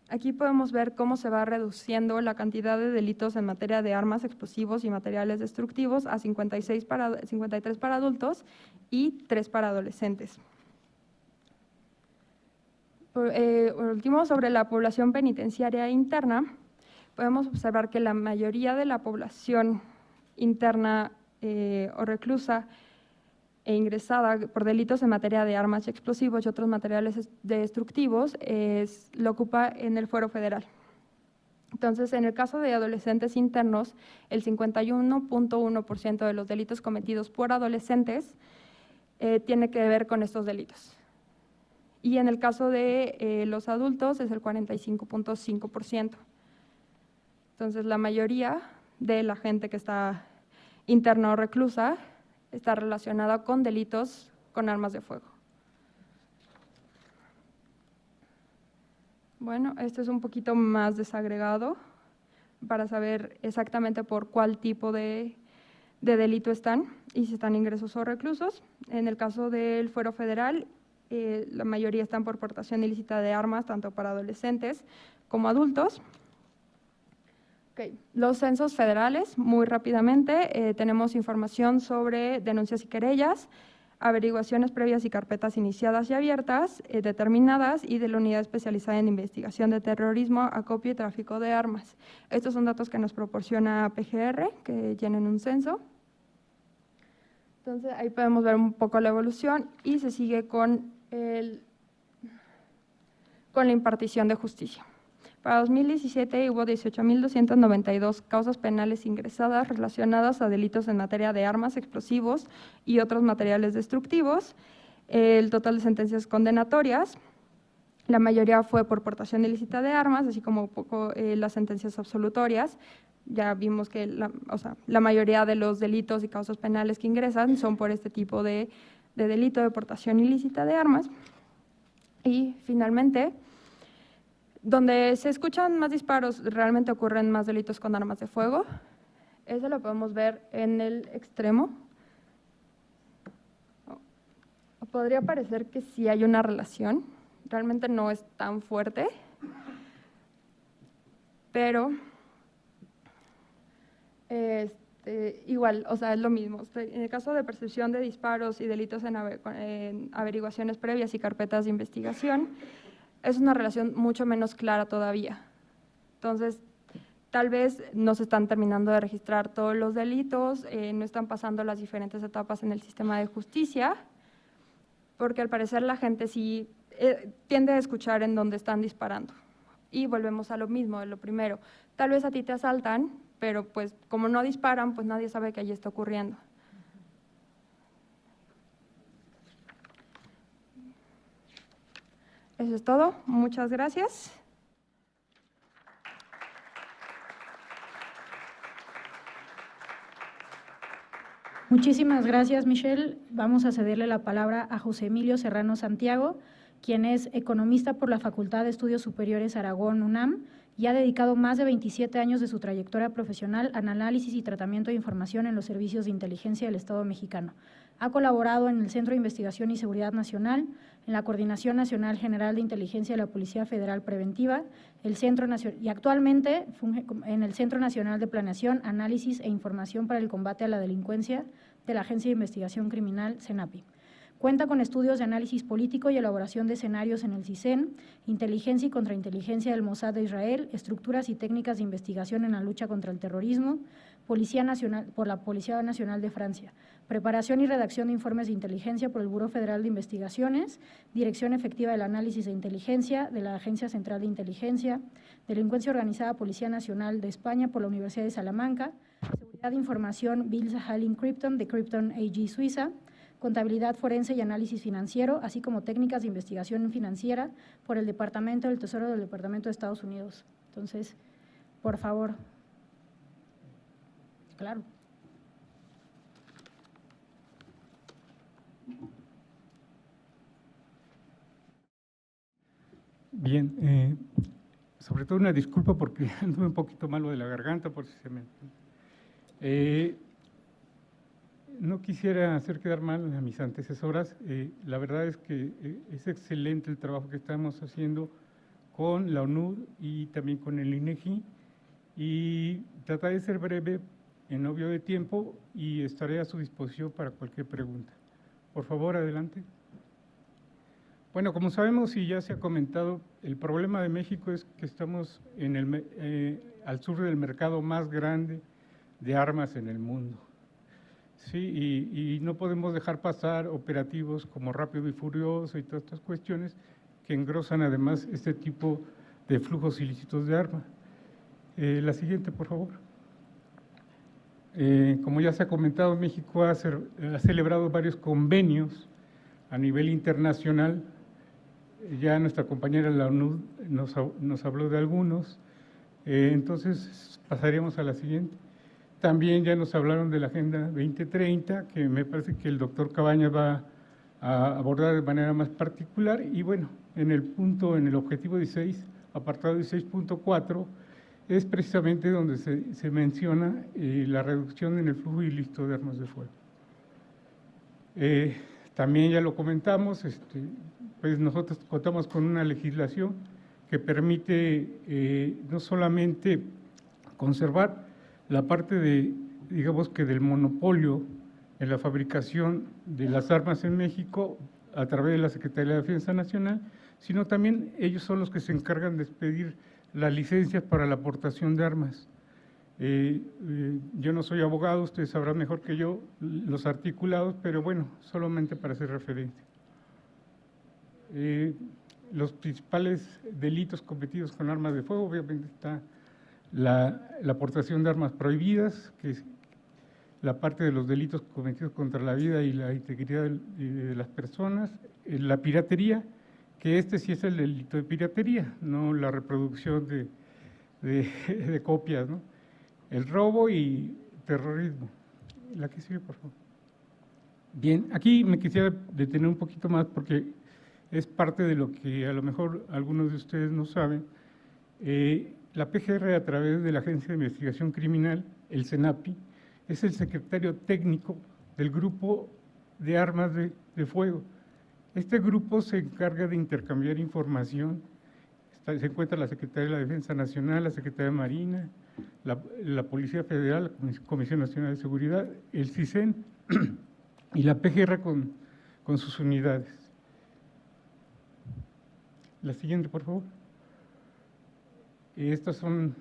Aquí podemos ver cómo se va reduciendo la cantidad de delitos en materia de armas, explosivos y materiales destructivos a 53 para adultos y 3 para adolescentes. Por último, sobre la población penitenciaria interna, podemos observar que la mayoría de la población interna o reclusa e ingresada por delitos en materia de armas y explosivos y otros materiales destructivos lo ocupa en el fuero federal. Entonces, en el caso de adolescentes internos, el 51.1% de los delitos cometidos por adolescentes tiene que ver con estos delitos. Y en el caso de los adultos es el 45.5%. Entonces, la mayoría de la gente que está interna o reclusa está relacionada con delitos con armas de fuego. Bueno, esto es un poquito más desagregado para saber exactamente por cuál tipo de delito están y si están ingresos o reclusos. En el caso del fuero federal, la mayoría están por portación ilícita de armas, tanto para adolescentes como adultos. Ok, los censos federales, muy rápidamente, tenemos información sobre denuncias y querellas, averiguaciones previas y carpetas iniciadas y abiertas, determinadas, y de la Unidad Especializada en Investigación de Terrorismo, Acopio y Tráfico de Armas. Estos son datos que nos proporciona PGR, que llenan un censo. Entonces, ahí podemos ver un poco la evolución y se sigue con la impartición de justicia. Para 2017 hubo 18.292 causas penales ingresadas relacionadas a delitos en materia de armas, explosivos y otros materiales destructivos. El total de sentencias condenatorias, la mayoría fue por portación ilícita de armas, así como poco las sentencias absolutorias. Ya vimos que la mayoría de los delitos y causas penales que ingresan son por este tipo de delito de portación ilícita de armas. Y finalmente, donde se escuchan más disparos, realmente ocurren más delitos con armas de fuego. Eso lo podemos ver en el extremo. Podría parecer que sí hay una relación, realmente no es tan fuerte, pero igual, o sea, es lo mismo. En el caso de percepción de disparos y delitos en averiguaciones previas y carpetas de investigación, es una relación mucho menos clara todavía. Entonces, tal vez no se están terminando de registrar todos los delitos, no están pasando las diferentes etapas en el sistema de justicia, porque al parecer la gente sí tiende a escuchar en dónde están disparando. Y volvemos a lo mismo, de lo primero. Tal vez a ti te asaltan, pero pues como no disparan, pues nadie sabe que allí está ocurriendo. Eso es todo. Muchas gracias. Muchísimas gracias, Michelle. Vamos a cederle la palabra a José Emilio Serrano Santiago, quien es economista por la Facultad de Estudios Superiores Aragón, UNAM, y ha dedicado más de 27 años de su trayectoria profesional al análisis y tratamiento de información en los servicios de inteligencia del Estado mexicano. Ha colaborado en el Centro de Investigación y Seguridad Nacional, en la Coordinación Nacional General de Inteligencia de la Policía Federal Preventiva, y actualmente funge en el Centro Nacional de Planeación, Análisis e Información para el Combate a la Delincuencia de la Agencia de Investigación Criminal, CENAPI. Cuenta con estudios de análisis político y elaboración de escenarios en el CISEN, inteligencia y contrainteligencia del Mossad de Israel, estructuras y técnicas de investigación en la lucha contra el terrorismo, por la Policía Nacional de Francia, preparación y redacción de informes de inteligencia por el Buró Federal de Investigaciones, dirección efectiva del análisis de inteligencia de la Agencia Central de Inteligencia, delincuencia organizada Policía Nacional de España por la Universidad de Salamanca, seguridad de información Bill Sahal Krypton de Krypton AG Suiza, contabilidad forense y análisis financiero, así como técnicas de investigación financiera por el Departamento del Tesoro del Departamento de Estados Unidos. Entonces, por favor. Claro. Bien, sobre todo una disculpa porque anduve un poquito malo de la garganta, por si se me… no quisiera hacer quedar mal a mis antecesoras. La verdad es que es excelente el trabajo que estamos haciendo con la ONUD y también con el INEGI, y trataré de ser breve en obvio de tiempo y estaré a su disposición para cualquier pregunta. Por favor, adelante. Bueno, como sabemos y ya se ha comentado, el problema de México es que estamos al sur del mercado más grande de armas en el mundo. Sí, y no podemos dejar pasar operativos como Rápido y Furioso y todas estas cuestiones que engrosan además este tipo de flujos ilícitos de armas. La siguiente, por favor. Como ya se ha comentado, México ha celebrado varios convenios a nivel internacional. Ya nuestra compañera la ONU nos habló de algunos, entonces pasaríamos a la siguiente. También ya nos hablaron de la Agenda 2030, que me parece que el doctor Cabañas va a abordar de manera más particular. Y bueno, en el objetivo 16, apartado 16.4, es precisamente donde se menciona la reducción en el flujo ilícito de armas de fuego. También ya lo comentamos, pues nosotros contamos con una legislación que permite no solamente conservar la parte de, digamos que del monopolio en la fabricación de las armas en México a través de la Secretaría de Defensa Nacional, sino también ellos son los que se encargan de expedir las licencias para la aportación de armas. Yo no soy abogado, ustedes sabrán mejor que yo los articulados, pero bueno, solamente para hacer referencia. Los principales delitos cometidos con armas de fuego, obviamente está la aportación de armas prohibidas, que es la parte de los delitos cometidos contra la vida y la integridad de las personas, la piratería, que este sí es el delito de piratería, no la reproducción de copias, ¿no? El robo y terrorismo. La que sigue, por favor. Bien, aquí me quisiera detener un poquito más porque es parte de lo que a lo mejor algunos de ustedes no saben. La PGR, a través de la Agencia de Investigación Criminal, el CENAPI, es el secretario técnico del Grupo de Armas de Fuego. Este grupo se encarga de intercambiar información. Se encuentra la Secretaría de la Defensa Nacional, la Secretaría de Marina, la Policía Federal, la Comisión Nacional de Seguridad, el CISEN y la PGR con sus unidades. La siguiente, por favor. Estas son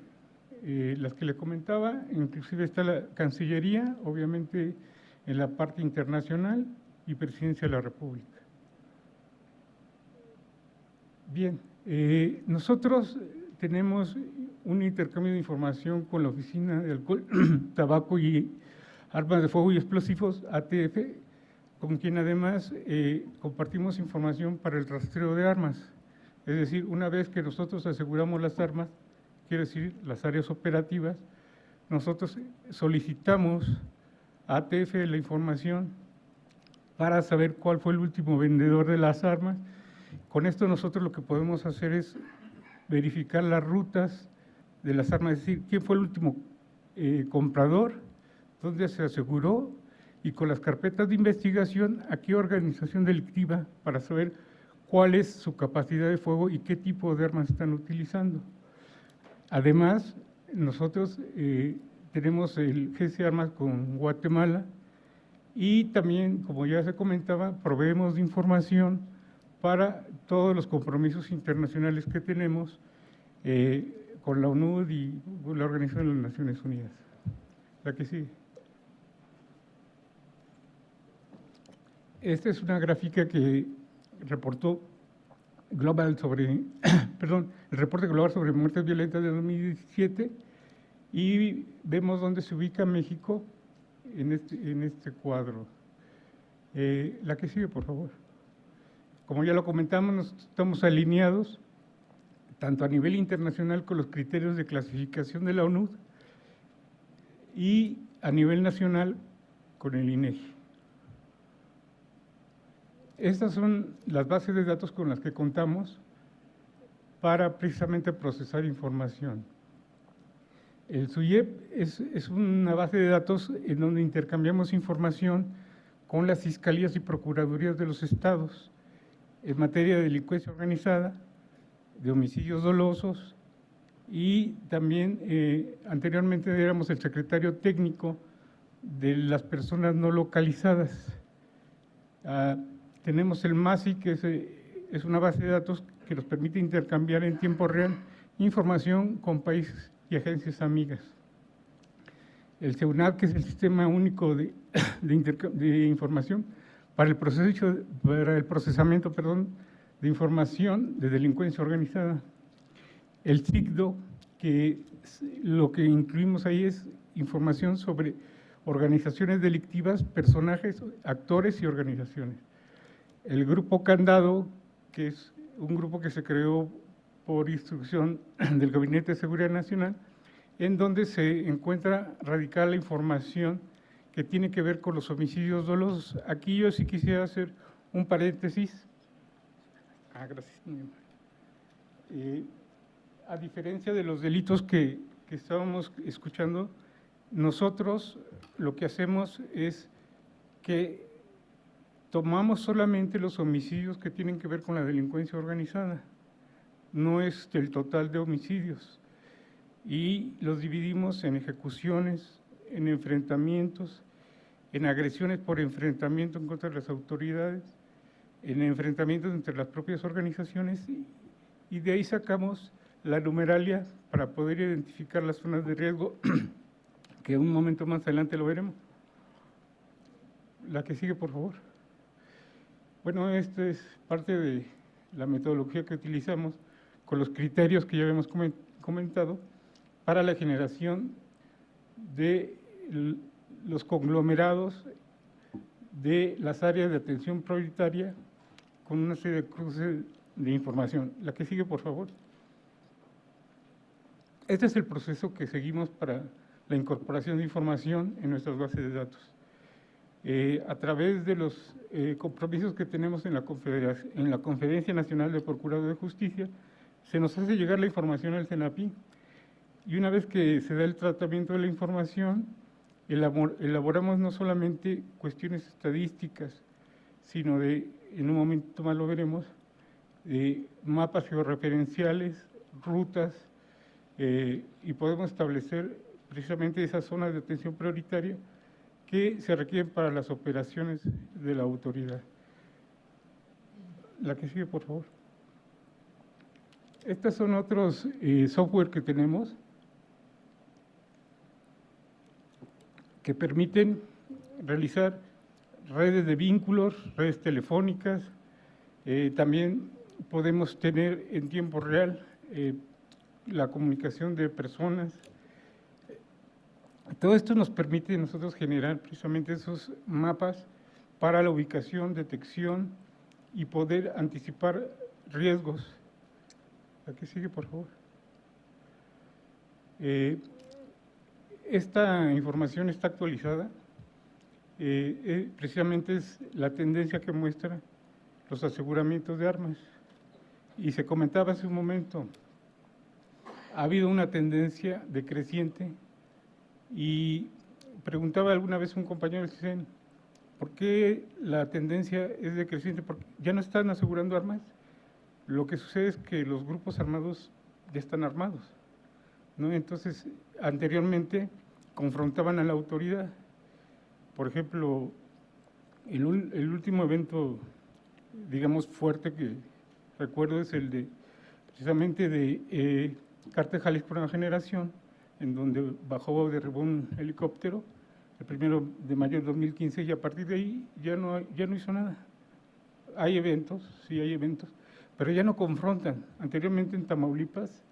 las que le comentaba, inclusive está la Cancillería, obviamente en la parte internacional y Presidencia de la República. Bien, nosotros tenemos un intercambio de información con la Oficina de Alcohol, Tabaco y Armas de Fuego y Explosivos, ATF, con quien además compartimos información para el rastreo de armas. Es decir, una vez que nosotros aseguramos las armas, quiere decir las áreas operativas, nosotros solicitamos a ATF la información para saber cuál fue el último vendedor de las armas. Con esto nosotros lo que podemos hacer es verificar las rutas de las armas, es decir, quién fue el último comprador, dónde se aseguró, y con las carpetas de investigación a qué organización delictiva para saber cuál es su capacidad de fuego y qué tipo de armas están utilizando. Además, nosotros tenemos el GC Armas con Guatemala y también, como ya se comentaba, proveemos de información para todos los compromisos internacionales que tenemos con la ONU y la Organización de las Naciones Unidas. La que sigue. Esta es una gráfica que reportó Global sobre, perdón, el reporte global sobre muertes violentas de 2017 y vemos dónde se ubica México en este cuadro. La que sigue, por favor. Como ya lo comentamos, estamos alineados tanto a nivel internacional con los criterios de clasificación de la ONU y a nivel nacional con el INEGI. Estas son las bases de datos con las que contamos para precisamente procesar información. El SUYEP es una base de datos en donde intercambiamos información con las fiscalías y procuradurías de los estados en materia de delincuencia organizada, de homicidios dolosos y también anteriormente éramos el secretario técnico de las personas no localizadas. Tenemos el MASI, que es una base de datos que nos permite intercambiar en tiempo real información con países y agencias amigas. El SEUNAT, que es el Sistema Único de Información para el procesamiento de información de delincuencia organizada. El SIGDO, que lo que incluimos ahí es información sobre organizaciones delictivas, personajes, actores y organizaciones. El Grupo Candado, que es un grupo que se creó por instrucción del Gabinete de Seguridad Nacional, en donde se encuentra radicada la información que tiene que ver con los homicidios dolosos. Aquí yo sí quisiera hacer un paréntesis. Gracias. A diferencia de los delitos que estábamos escuchando, nosotros lo que hacemos es que tomamos solamente los homicidios que tienen que ver con la delincuencia organizada, no es el total de homicidios. y los dividimos en ejecuciones, en enfrentamientos, en agresiones por enfrentamiento en contra de las autoridades, en enfrentamientos entre las propias organizaciones y de ahí sacamos la numeralia para poder identificar las zonas de riesgo, que un momento más adelante lo veremos. La que sigue, por favor. Bueno, esta es parte de la metodología que utilizamos con los criterios que ya habíamos comentado para la generación de los conglomerados de las áreas de atención prioritaria con una serie de cruces de información. La que sigue, por favor. Este es el proceso que seguimos para la incorporación de información en nuestras bases de datos. A través de los compromisos que tenemos en la Conferencia Nacional de Procuradores de Justicia, se nos hace llegar la información al CENAPI y una vez que se da el tratamiento de la información, elaboramos no solamente cuestiones estadísticas, sino en un momento más lo veremos, mapas georreferenciales, rutas, y podemos establecer precisamente esas zonas de atención prioritaria que se requieren para las operaciones de la autoridad. La que sigue, por favor. Estos son otros software que tenemos que permiten realizar redes de vínculos, redes telefónicas, también podemos tener en tiempo real la comunicación de personas. Todo esto nos permite a nosotros generar precisamente esos mapas para la ubicación, detección y poder anticipar riesgos. La que sigue, por favor. Esta información está actualizada, precisamente es la tendencia que muestra los aseguramientos de armas. Y se comentaba hace un momento, ha habido una tendencia decreciente y preguntaba alguna vez un compañero del CISEN, ¿por qué la tendencia es decreciente? Porque ya no están asegurando armas. Lo que sucede es que los grupos armados ya están armados, ¿no? Entonces, anteriormente confrontaban a la autoridad. Por ejemplo, el último evento, digamos, fuerte que recuerdo es el de, precisamente de Cártel Jalisco Nueva Generación, en donde derribó un helicóptero, el 1 de mayo de 2015, y a partir de ahí ya no hizo nada. Hay eventos, sí hay eventos, pero ya no confrontan. Anteriormente en Tamaulipas,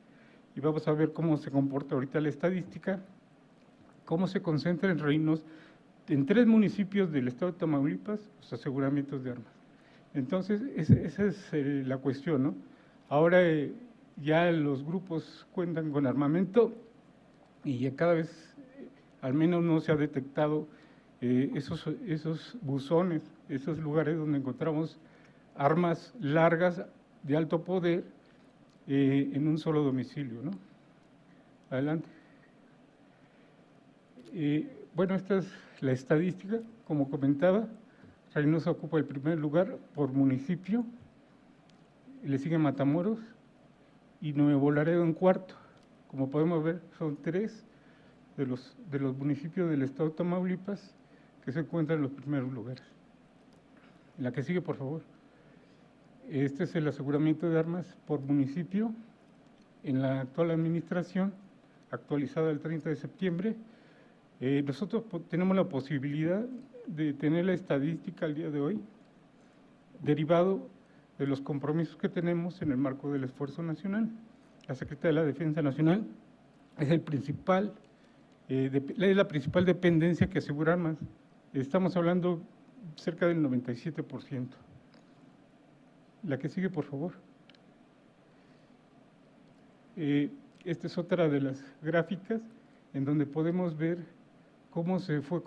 y vamos a ver cómo se comporta ahorita la estadística, cómo se concentra en reinos, en 3 municipios del estado de Tamaulipas, los aseguramientos de armas. Entonces, esa es la cuestión, ¿no? Ahora ya los grupos cuentan con armamento y ya cada vez, al menos no se ha detectado esos buzones, esos lugares donde encontramos armas largas de alto poder en un solo domicilio, ¿no? Adelante. Bueno, esta es la estadística, como comentaba, Reynosa ocupa el primer lugar por municipio, le sigue Matamoros y Nuevo Laredo en cuarto. Como podemos ver, son 3 de los municipios del estado de Tamaulipas que se encuentran en los primeros lugares. La que sigue, por favor. Este es el aseguramiento de armas por municipio en la actual administración, actualizada el 30 de septiembre. Nosotros tenemos la posibilidad de tener la estadística al día de hoy, derivado de los compromisos que tenemos en el marco del esfuerzo nacional. La Secretaría de la Defensa Nacional es la principal dependencia que asegura armas. Estamos hablando cerca del 97%. La que sigue, por favor. Esta es otra de las gráficas en donde podemos ver cómo se fue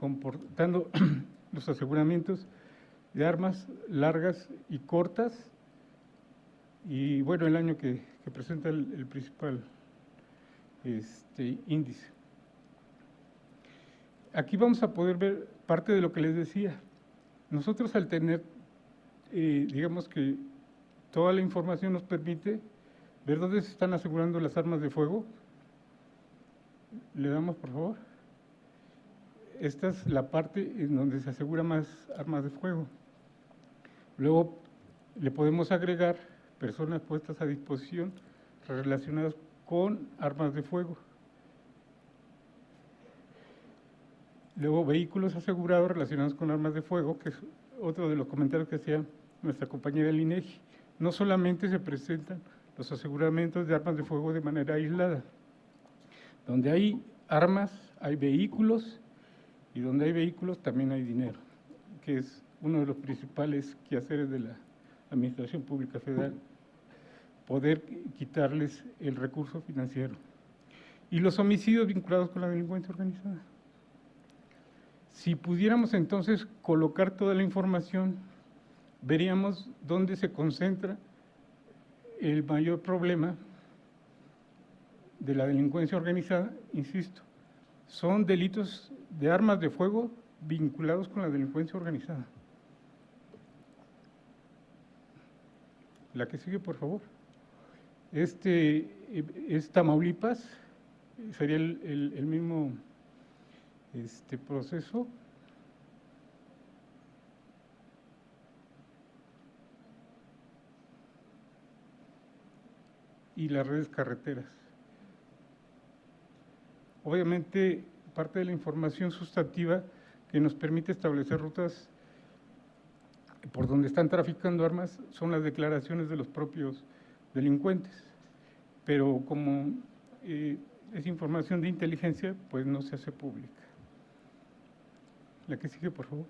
comportando los aseguramientos de armas largas y cortas, y bueno, el año que presenta el principal índice. Aquí vamos a poder ver parte de lo que les decía. Nosotros al tener, digamos que toda la información nos permite ver dónde se están asegurando las armas de fuego, ¿Le damos, por favor? Esta es la parte en donde se asegura más armas de fuego. Luego le podemos agregar personas puestas a disposición relacionadas con armas de fuego. Luego, vehículos asegurados relacionados con armas de fuego, que es otro de los comentarios que hacía nuestra compañera del INEGI. No solamente se presentan los aseguramientos de armas de fuego de manera aislada. Donde hay armas, hay vehículos, y donde hay vehículos también hay dinero, que es uno de los principales quehaceres de la Administración Pública Federal, poder quitarles el recurso financiero. Y los homicidios vinculados con la delincuencia organizada. Si pudiéramos entonces colocar toda la información, veríamos dónde se concentra el mayor problema de la delincuencia organizada, insisto, son delitos de armas de fuego vinculados con la delincuencia organizada. La que sigue, por favor. Es Tamaulipas, sería el mismo proceso. Y las redes carreteras. Obviamente, parte de la información sustantiva que nos permite establecer rutas por donde están traficando armas son las declaraciones de los propios delincuentes, pero como es información de inteligencia, pues no se hace pública. La que sigue, por favor.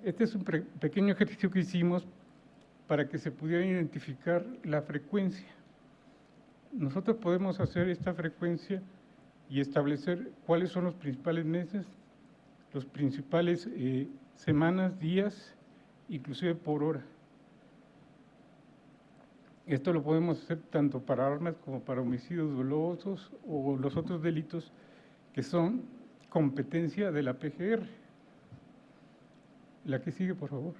Este es un pequeño ejercicio que hicimos para que se pudiera identificar la frecuencia. Nosotros podemos hacer esta frecuencia y establecer cuáles son los principales meses, los principales semanas, días, inclusive por hora. Esto lo podemos hacer tanto para armas como para homicidios dolosos o los otros delitos que son competencia de la PGR. La que sigue, por favor.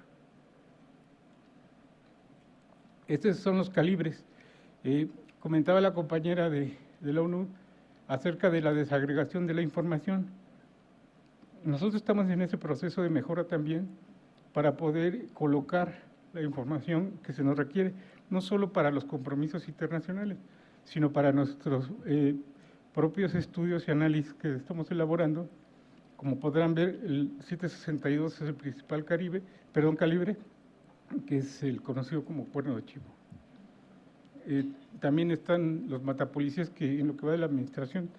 Estos son los calibres. Comentaba la compañera de la ONU acerca de la desagregación de la información. Nosotros estamos en ese proceso de mejora también para poder colocar la información que se nos requiere, no solo para los compromisos internacionales, sino para nuestros propios estudios y análisis que estamos elaborando. Como podrán ver, el 762 es el principal calibre, que es el conocido como cuerno de chivo. También están los matapolicías, que en lo que va de la administración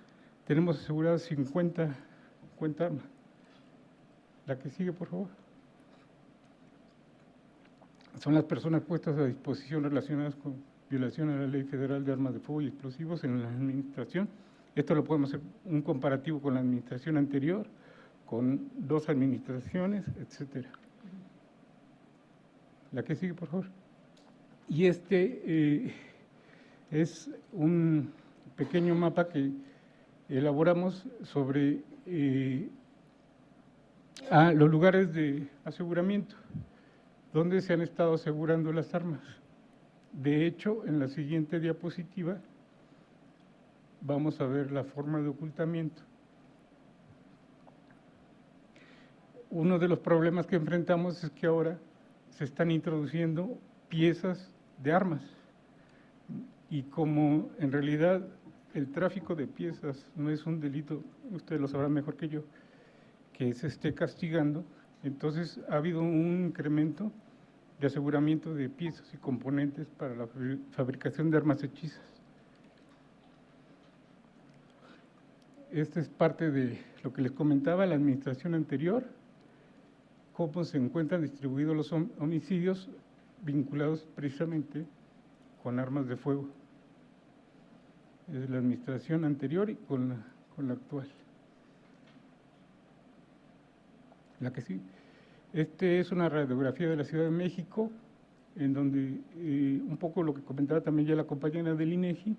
tenemos aseguradas 50 armas. La que sigue, por favor. Son las personas puestas a disposición relacionadas con violación a la Ley Federal de Armas de Fuego y Explosivos en la administración. Esto lo podemos hacer un comparativo con la administración anterior, con 2 administraciones, etcétera. La que sigue, por favor. Y es un pequeño mapa que elaboramos sobre los lugares de aseguramiento, donde se han estado asegurando las armas. De hecho, en la siguiente diapositiva vamos a ver la forma de ocultamiento. Uno de los problemas que enfrentamos es que ahora se están introduciendo piezas de armas, y como en realidad el tráfico de piezas no es un delito, ustedes lo sabrán mejor que yo, que se esté castigando, entonces ha habido un incremento de aseguramiento de piezas y componentes para la fabricación de armas hechizas. Esta es parte de lo que les comentaba la administración anterior, cómo se encuentran distribuidos los homicidios vinculados precisamente con armas de fuego. Es la administración anterior y con la actual. La que sí. Es una radiografía de la Ciudad de México, en donde un poco lo que comentaba también ya la compañera del INEGI,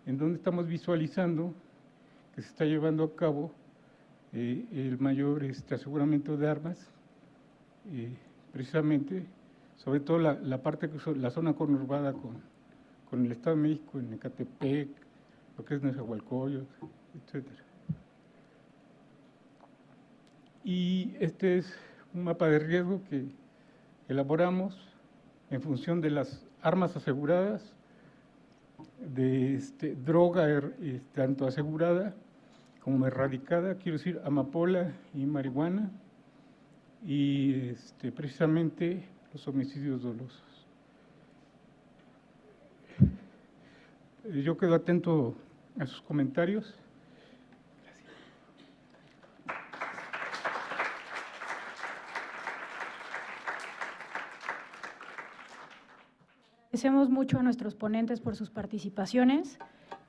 en donde estamos visualizando que se está llevando a cabo el mayor aseguramiento de armas, precisamente, sobre todo la parte, la zona conurbada con el Estado de México, en Ecatepec, lo que es Nezahualcóyotl, etcétera. Y este es un mapa de riesgo que elaboramos en función de las armas aseguradas, de droga tanto asegurada como erradicada, quiero decir, amapola y marihuana, y precisamente los homicidios dolosos. Yo quedo atento a sus comentarios. Agradecemos mucho a nuestros ponentes por sus participaciones.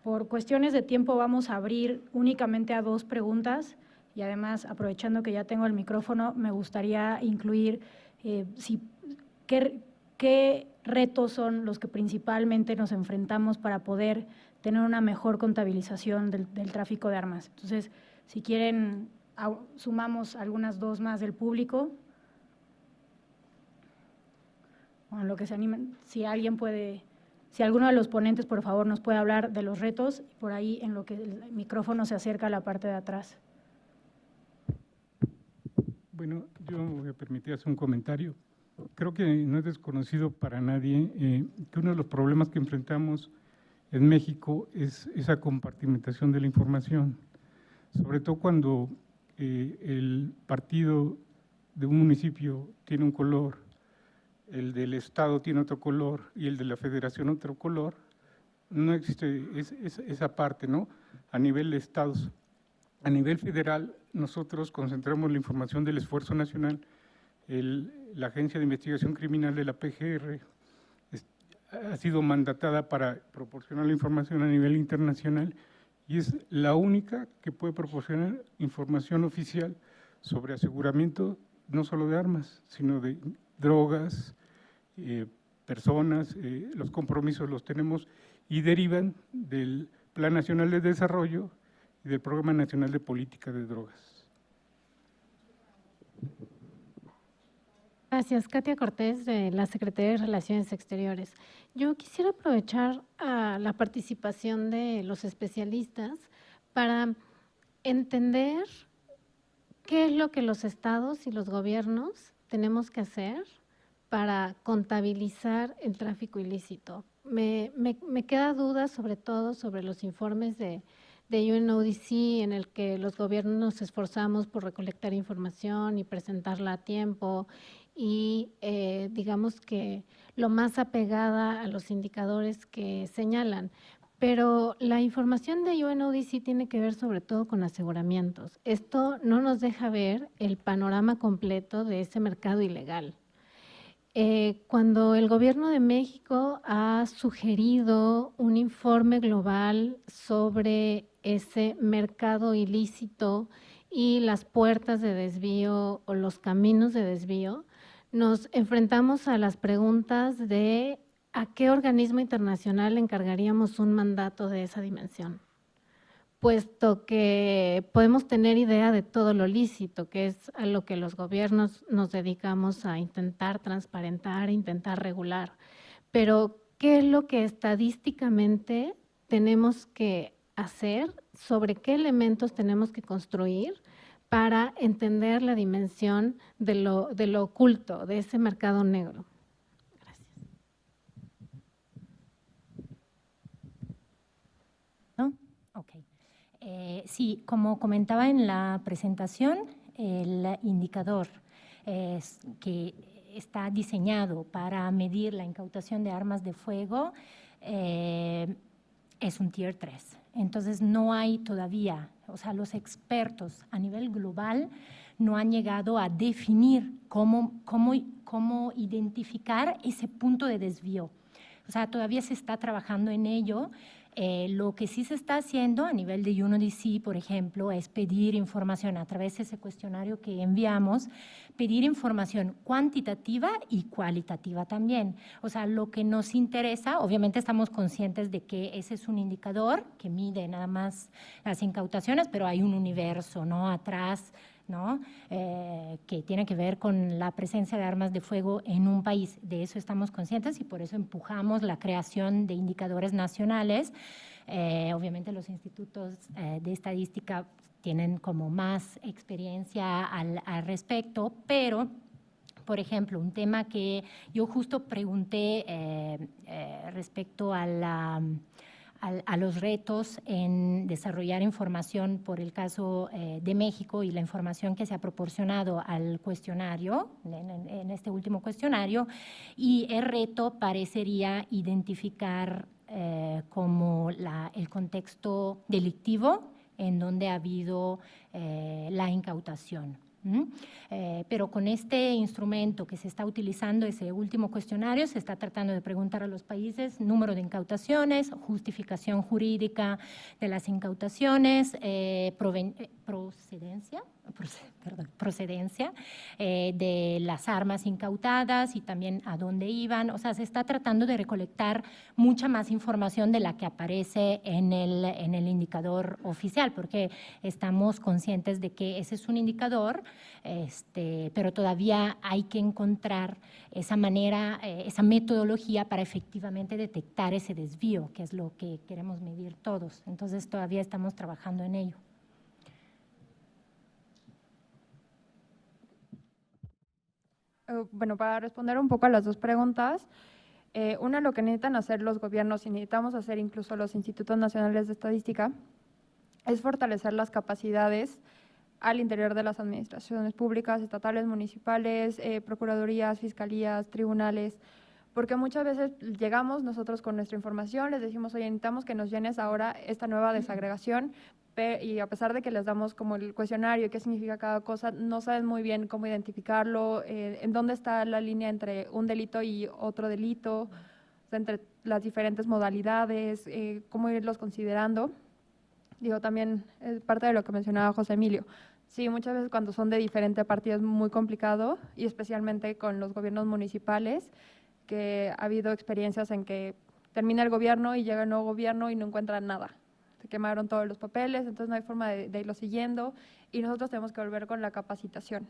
Por cuestiones de tiempo vamos a abrir únicamente a 2 preguntas y además, aprovechando que ya tengo el micrófono, me gustaría incluir qué retos son los que principalmente nos enfrentamos para poder tener una mejor contabilización del tráfico de armas. Entonces, si quieren, sumamos algunas 2 más del público. Bueno, lo que se animen, si alguien puede, si alguno de los ponentes, por favor, nos puede hablar de los retos, por ahí en lo que el micrófono se acerca a la parte de atrás. Bueno, yo me voy a permitir hacer un comentario. Creo que no es desconocido para nadie que uno de los problemas que enfrentamos en México es esa compartimentación de la información, sobre todo cuando el partido de un municipio tiene un color, el del Estado tiene otro color y el de la Federación otro color. No existe esa parte, ¿no? A nivel de estados. A nivel federal, nosotros concentramos la información del esfuerzo nacional. La Agencia de Investigación Criminal de la PGR ha sido mandatada para proporcionar la información a nivel internacional y es la única que puede proporcionar información oficial sobre aseguramiento no solo de armas, sino de drogas, personas. Los compromisos los tenemos y derivan del Plan Nacional de Desarrollo y del Programa Nacional de Política de Drogas. Gracias. Katia Cortés, de la Secretaría de Relaciones Exteriores. Yo quisiera aprovechar la participación de los especialistas para entender qué es lo que los estados y los gobiernos tenemos que hacer para contabilizar el tráfico ilícito. Me queda duda sobre todo sobre los informes de UNODC en el que los gobiernos nos esforzamos por recolectar información y presentarla a tiempo y digamos que lo más apegada a los indicadores que señalan. Pero la información de UNODC tiene que ver sobre todo con aseguramientos. Esto no nos deja ver el panorama completo de ese mercado ilegal. Cuando el Gobierno de México ha sugerido un informe global sobre ese mercado ilícito y las puertas de desvío o los caminos de desvío, nos enfrentamos a las preguntas de ¿a qué organismo internacional le encargaríamos un mandato de esa dimensión? Puesto que podemos tener idea de todo lo lícito, que es a lo que los gobiernos nos dedicamos a intentar transparentar, intentar regular. Pero, ¿qué es lo que estadísticamente tenemos que hacer? ¿Sobre qué elementos tenemos que construir para entender la dimensión de lo oculto, de ese mercado negro? Gracias. ¿No? Ok. Sí, como comentaba en la presentación, el indicador que está diseñado para medir la incautación de armas de fuego es un Tier 3. Entonces, no hay todavía, o sea, los expertos a nivel global no han llegado a definir cómo identificar ese punto de desvío. O sea, todavía se está trabajando en ello. Lo que sí se está haciendo a nivel de UNODC, por ejemplo, es pedir información a través de ese cuestionario que enviamos, pedir información cuantitativa y cualitativa también. O sea, lo que nos interesa, obviamente estamos conscientes de que ese es un indicador que mide nada más las incautaciones, pero hay un universo, ¿no?, atrás ¿no? Que tiene que ver con la presencia de armas de fuego en un país. De eso estamos conscientes y por eso empujamos la creación de indicadores nacionales. Obviamente los institutos de estadística tienen como más experiencia al respecto, pero por ejemplo, un tema que yo justo pregunté respecto a los retos en desarrollar información por el caso de México y la información que se ha proporcionado al cuestionario, en este último cuestionario, y el reto parecería identificar como el contexto delictivo en donde ha habido la incautación. Pero con este instrumento que se está utilizando, ese último cuestionario, se está tratando de preguntar a los países número de incautaciones, justificación jurídica de las incautaciones, procedencia de las armas incautadas y también a dónde iban. O sea, se está tratando de recolectar mucha más información de la que aparece en el indicador oficial, porque estamos conscientes de que ese es un indicador, pero todavía hay que encontrar esa manera, esa metodología para efectivamente detectar ese desvío, que es lo que queremos medir todos. Entonces, todavía estamos trabajando en ello. Bueno, para responder un poco a las dos preguntas, una, lo que necesitan hacer los gobiernos y necesitamos hacer incluso los institutos nacionales de estadística es fortalecer las capacidades al interior de las administraciones públicas, estatales, municipales, procuradurías, fiscalías, tribunales, porque muchas veces llegamos nosotros con nuestra información, les decimos, oye, necesitamos que nos llenes ahora esta nueva desagregación, y a pesar de que les damos como el cuestionario y qué significa cada cosa, no saben muy bien cómo identificarlo, en dónde está la línea entre un delito y otro delito, o sea, entre las diferentes modalidades, cómo irlos considerando. Digo, también es parte de lo que mencionaba José Emilio. Sí, muchas veces cuando son de diferente partido es muy complicado, y especialmente con los gobiernos municipales, que ha habido experiencias en que termina el gobierno y llega el nuevo gobierno y no encuentran nada. Se quemaron todos los papeles, entonces no hay forma de irlo siguiendo, y nosotros tenemos que volver con la capacitación.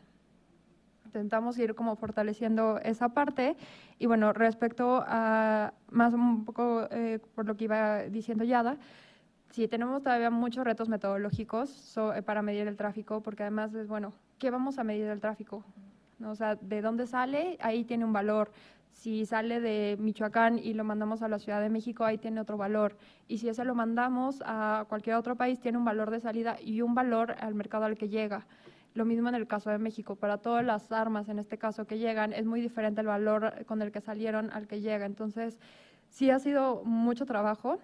Intentamos ir como fortaleciendo esa parte. Y bueno, respecto a más un poco por lo que iba diciendo Yada, sí, tenemos todavía muchos retos metodológicos para medir el tráfico, porque además es, bueno, ¿qué vamos a medir el tráfico? ¿No? O sea, ¿de dónde sale? Ahí tiene un valor. Si sale de Michoacán y lo mandamos a la Ciudad de México, ahí tiene otro valor. Y si ese lo mandamos a cualquier otro país, tiene un valor de salida y un valor al mercado al que llega. Lo mismo en el caso de México. Para todas las armas, en este caso, que llegan, es muy diferente el valor con el que salieron al que llega. Entonces, sí ha sido mucho trabajo.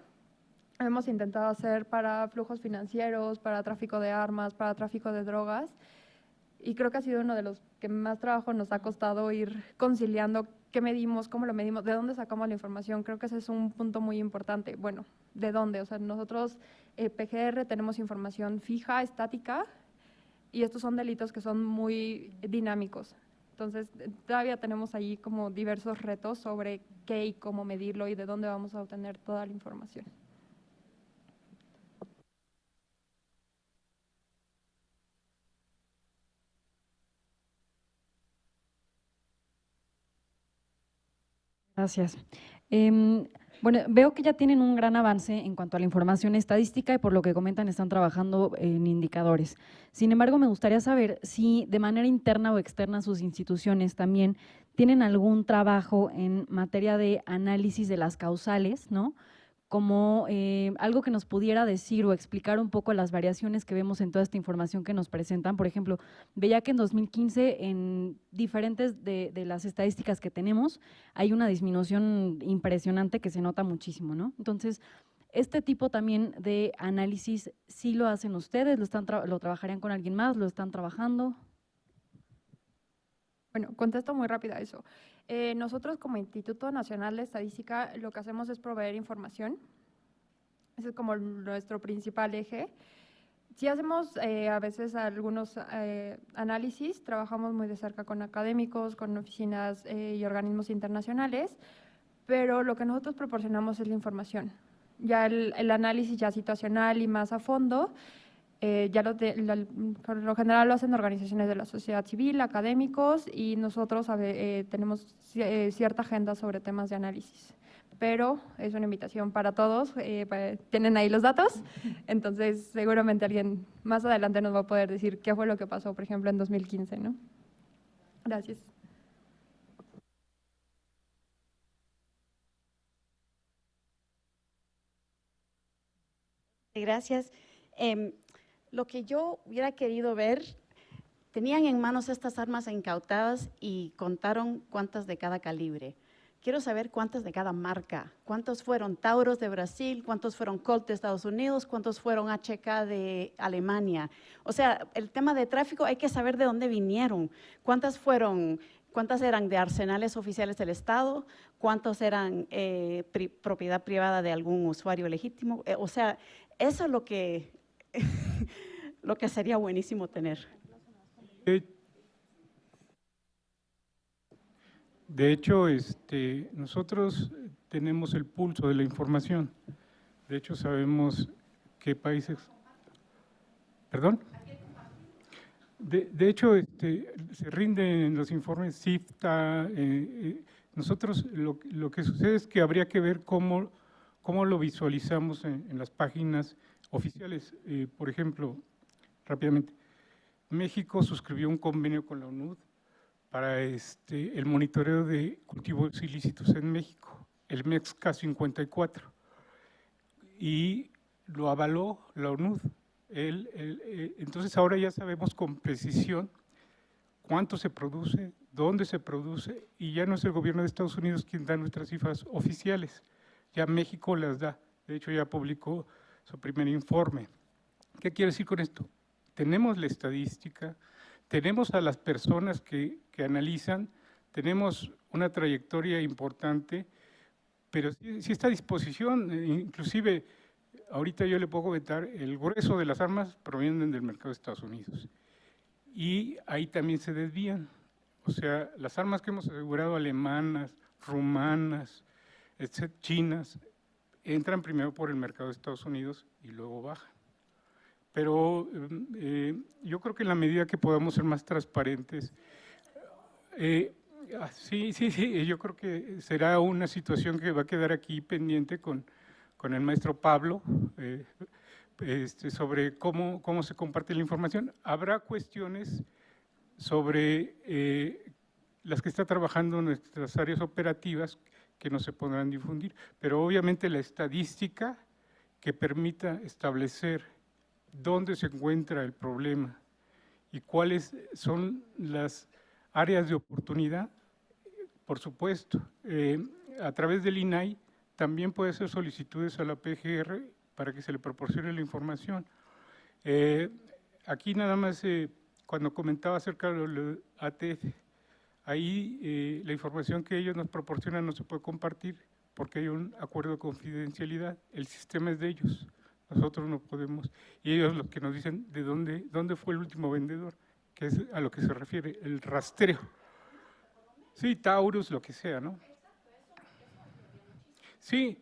Hemos intentado hacer para flujos financieros, para tráfico de armas, para tráfico de drogas, y creo que ha sido uno de los que más trabajo nos ha costado ir conciliando qué medimos, cómo lo medimos, de dónde sacamos la información. Creo que ese es un punto muy importante. Bueno, ¿de dónde? O sea, nosotros, PGR, tenemos información fija, estática, y estos son delitos que son muy dinámicos. Entonces, todavía tenemos ahí como diversos retos sobre qué y cómo medirlo y de dónde vamos a obtener toda la información. Gracias. Bueno, veo que ya tienen un gran avance en cuanto a la información estadística y por lo que comentan están trabajando en indicadores. Sin embargo, me gustaría saber si de manera interna o externa sus instituciones también tienen algún trabajo en materia de análisis de las causales, ¿no? Como algo que nos pudiera decir o explicar un poco las variaciones que vemos en toda esta información que nos presentan. Por ejemplo, veía que en 2015 en diferentes de las estadísticas que tenemos hay una disminución impresionante que se nota muchísimo, ¿no? Entonces, este tipo también de análisis, ¿sí lo hacen ustedes? ¿Lo trabajarían con alguien más? ¿Lo están trabajando? Bueno, contesto muy rápido a eso. Nosotros como Instituto Nacional de Estadística lo que hacemos es proveer información. Ese es como nuestro principal eje. Sí hacemos a veces algunos análisis, trabajamos muy de cerca con académicos, con oficinas y organismos internacionales, pero lo que nosotros proporcionamos es la información. Ya el análisis ya situacional y más a fondo, Por lo general lo hacen organizaciones de la sociedad civil, académicos, y nosotros tenemos cierta agenda sobre temas de análisis. Pero es una invitación para todos, tienen ahí los datos, entonces seguramente alguien más adelante nos va a poder decir qué fue lo que pasó, por ejemplo, en 2015, ¿no? Gracias. Gracias. Lo que yo hubiera querido ver, tenían en manos estas armas incautadas y contaron cuántas de cada calibre. Quiero saber cuántas de cada marca, cuántos fueron Tauros de Brasil, cuántos fueron Colt de Estados Unidos, cuántos fueron HK de Alemania. O sea, el tema de tráfico hay que saber de dónde vinieron, cuántas eran de arsenales oficiales del Estado, cuántos eran propiedad privada de algún usuario legítimo. O sea, eso es lo que, lo que sería buenísimo tener. De hecho, nosotros tenemos el pulso de la información. De hecho, sabemos qué países… ¿Perdón? De hecho, se rinden los informes CIFTA. Nosotros lo que sucede es que habría que ver cómo lo visualizamos en las páginas oficiales. Por ejemplo, rápidamente, México suscribió un convenio con la ONUD para el monitoreo de cultivos ilícitos en México, el MEXCA 54, y lo avaló la ONUD. Entonces ahora ya sabemos con precisión cuánto se produce, dónde se produce, y ya no es el gobierno de Estados Unidos quien da nuestras cifras oficiales, ya México las da. De hecho ya publicó su primer informe. ¿Qué quiere decir con esto? Tenemos la estadística, tenemos a las personas que analizan, tenemos una trayectoria importante, pero sí está a disposición. Inclusive ahorita yo le puedo comentar, el grueso de las armas provienen del mercado de Estados Unidos y ahí también se desvían. O sea, las armas que hemos asegurado, alemanas, rumanas, chinas, entran primero por el mercado de Estados Unidos y luego bajan. Pero yo creo que en la medida que podamos ser más transparentes, sí, yo creo que será una situación que va a quedar aquí pendiente con el maestro Pablo, sobre cómo se comparte la información. Habrá cuestiones sobre las que está trabajando nuestras áreas operativas que no se podrán difundir, pero obviamente la estadística que permita establecer dónde se encuentra el problema y cuáles son las áreas de oportunidad, por supuesto. A través del INAI también puede hacer solicitudes a la PGR para que se le proporcione la información. Aquí nada más, cuando comentaba acerca de lo ATF, ahí la información que ellos nos proporcionan no se puede compartir porque hay un acuerdo de confidencialidad, el sistema es de ellos. Nosotros no podemos, y ellos los que nos dicen de dónde fue el último vendedor, que es a lo que se refiere, el rastreo. Sí, Taurus, lo que sea, ¿no? Sí,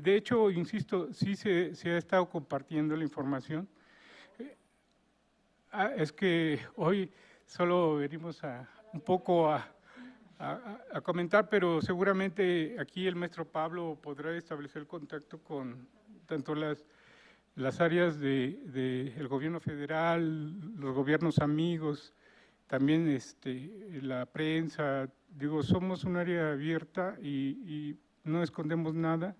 de hecho, insisto, sí se ha estado compartiendo la información. Es que hoy solo venimos un poco a comentar, pero seguramente aquí el maestro Pablo podrá establecer el contacto con tanto las áreas del gobierno federal, los gobiernos amigos, también la prensa. Digo, somos un área abierta y no escondemos nada,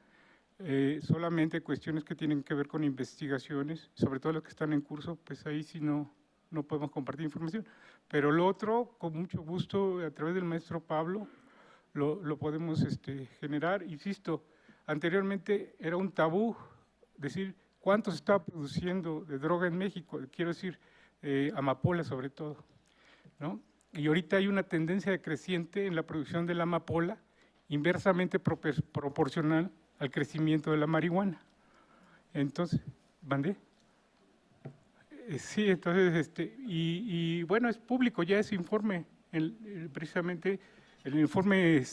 solamente cuestiones que tienen que ver con investigaciones, sobre todo las que están en curso, pues ahí sí no podemos compartir información. Pero lo otro, con mucho gusto, a través del maestro Pablo, lo podemos generar. Insisto, anteriormente era un tabú decir cuánto se estaba produciendo de droga en México, quiero decir, amapola sobre todo, ¿no? Y ahorita hay una tendencia creciente en la producción de la amapola, inversamente proporcional al crecimiento de la marihuana. Entonces, ¿mandé? Sí, entonces, y bueno, es público ya ese informe, precisamente el informe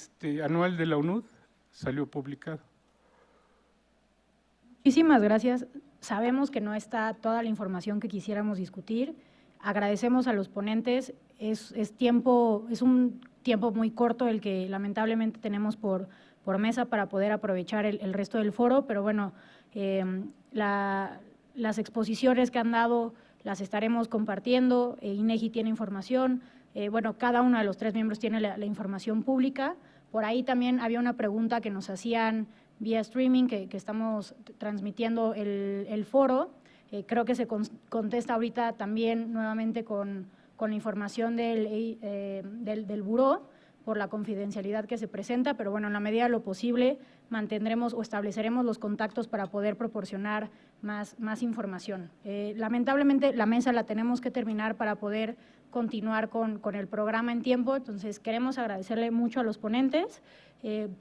anual de la ONUD salió publicado. Muchísimas gracias. sabemos que no está toda la información que quisiéramos discutir. Agradecemos a los ponentes. Es un tiempo muy corto el que lamentablemente tenemos por mesa para poder aprovechar el resto del foro, pero bueno, las exposiciones que han dado las estaremos compartiendo. INEGI tiene información, bueno, cada uno de los 3 miembros tiene la información pública. Por ahí también había una pregunta que nos hacían vía streaming, que estamos transmitiendo el foro. Creo que se contesta ahorita también nuevamente con la información del buró por la confidencialidad que se presenta, pero bueno, en la medida de lo posible mantendremos o estableceremos los contactos para poder proporcionar más información. Lamentablemente la mesa la tenemos que terminar para poder continuar con el programa en tiempo, entonces queremos agradecerle mucho a los ponentes,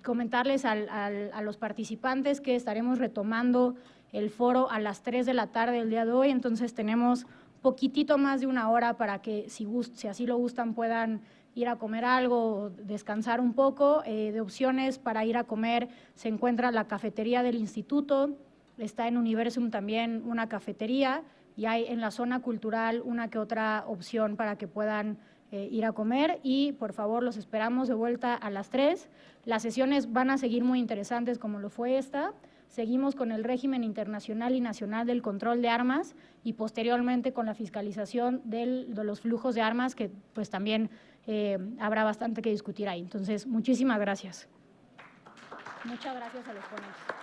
comentarles a los participantes que estaremos retomando el foro a las 3 de la tarde del día de hoy, entonces tenemos poquitito más de 1 hora para que si así lo gustan puedan ir a comer algo, descansar un poco. De opciones para ir a comer se encuentra la cafetería del instituto, está en Universum también una cafetería y hay en la zona cultural una que otra opción para que puedan ir a comer y por favor los esperamos de vuelta a las 3. Las sesiones van a seguir muy interesantes como lo fue esta. Seguimos con el régimen internacional y nacional del control de armas y posteriormente con la fiscalización de los flujos de armas que pues también habrá bastante que discutir ahí. Entonces, muchísimas gracias. Muchas gracias a los ponentes.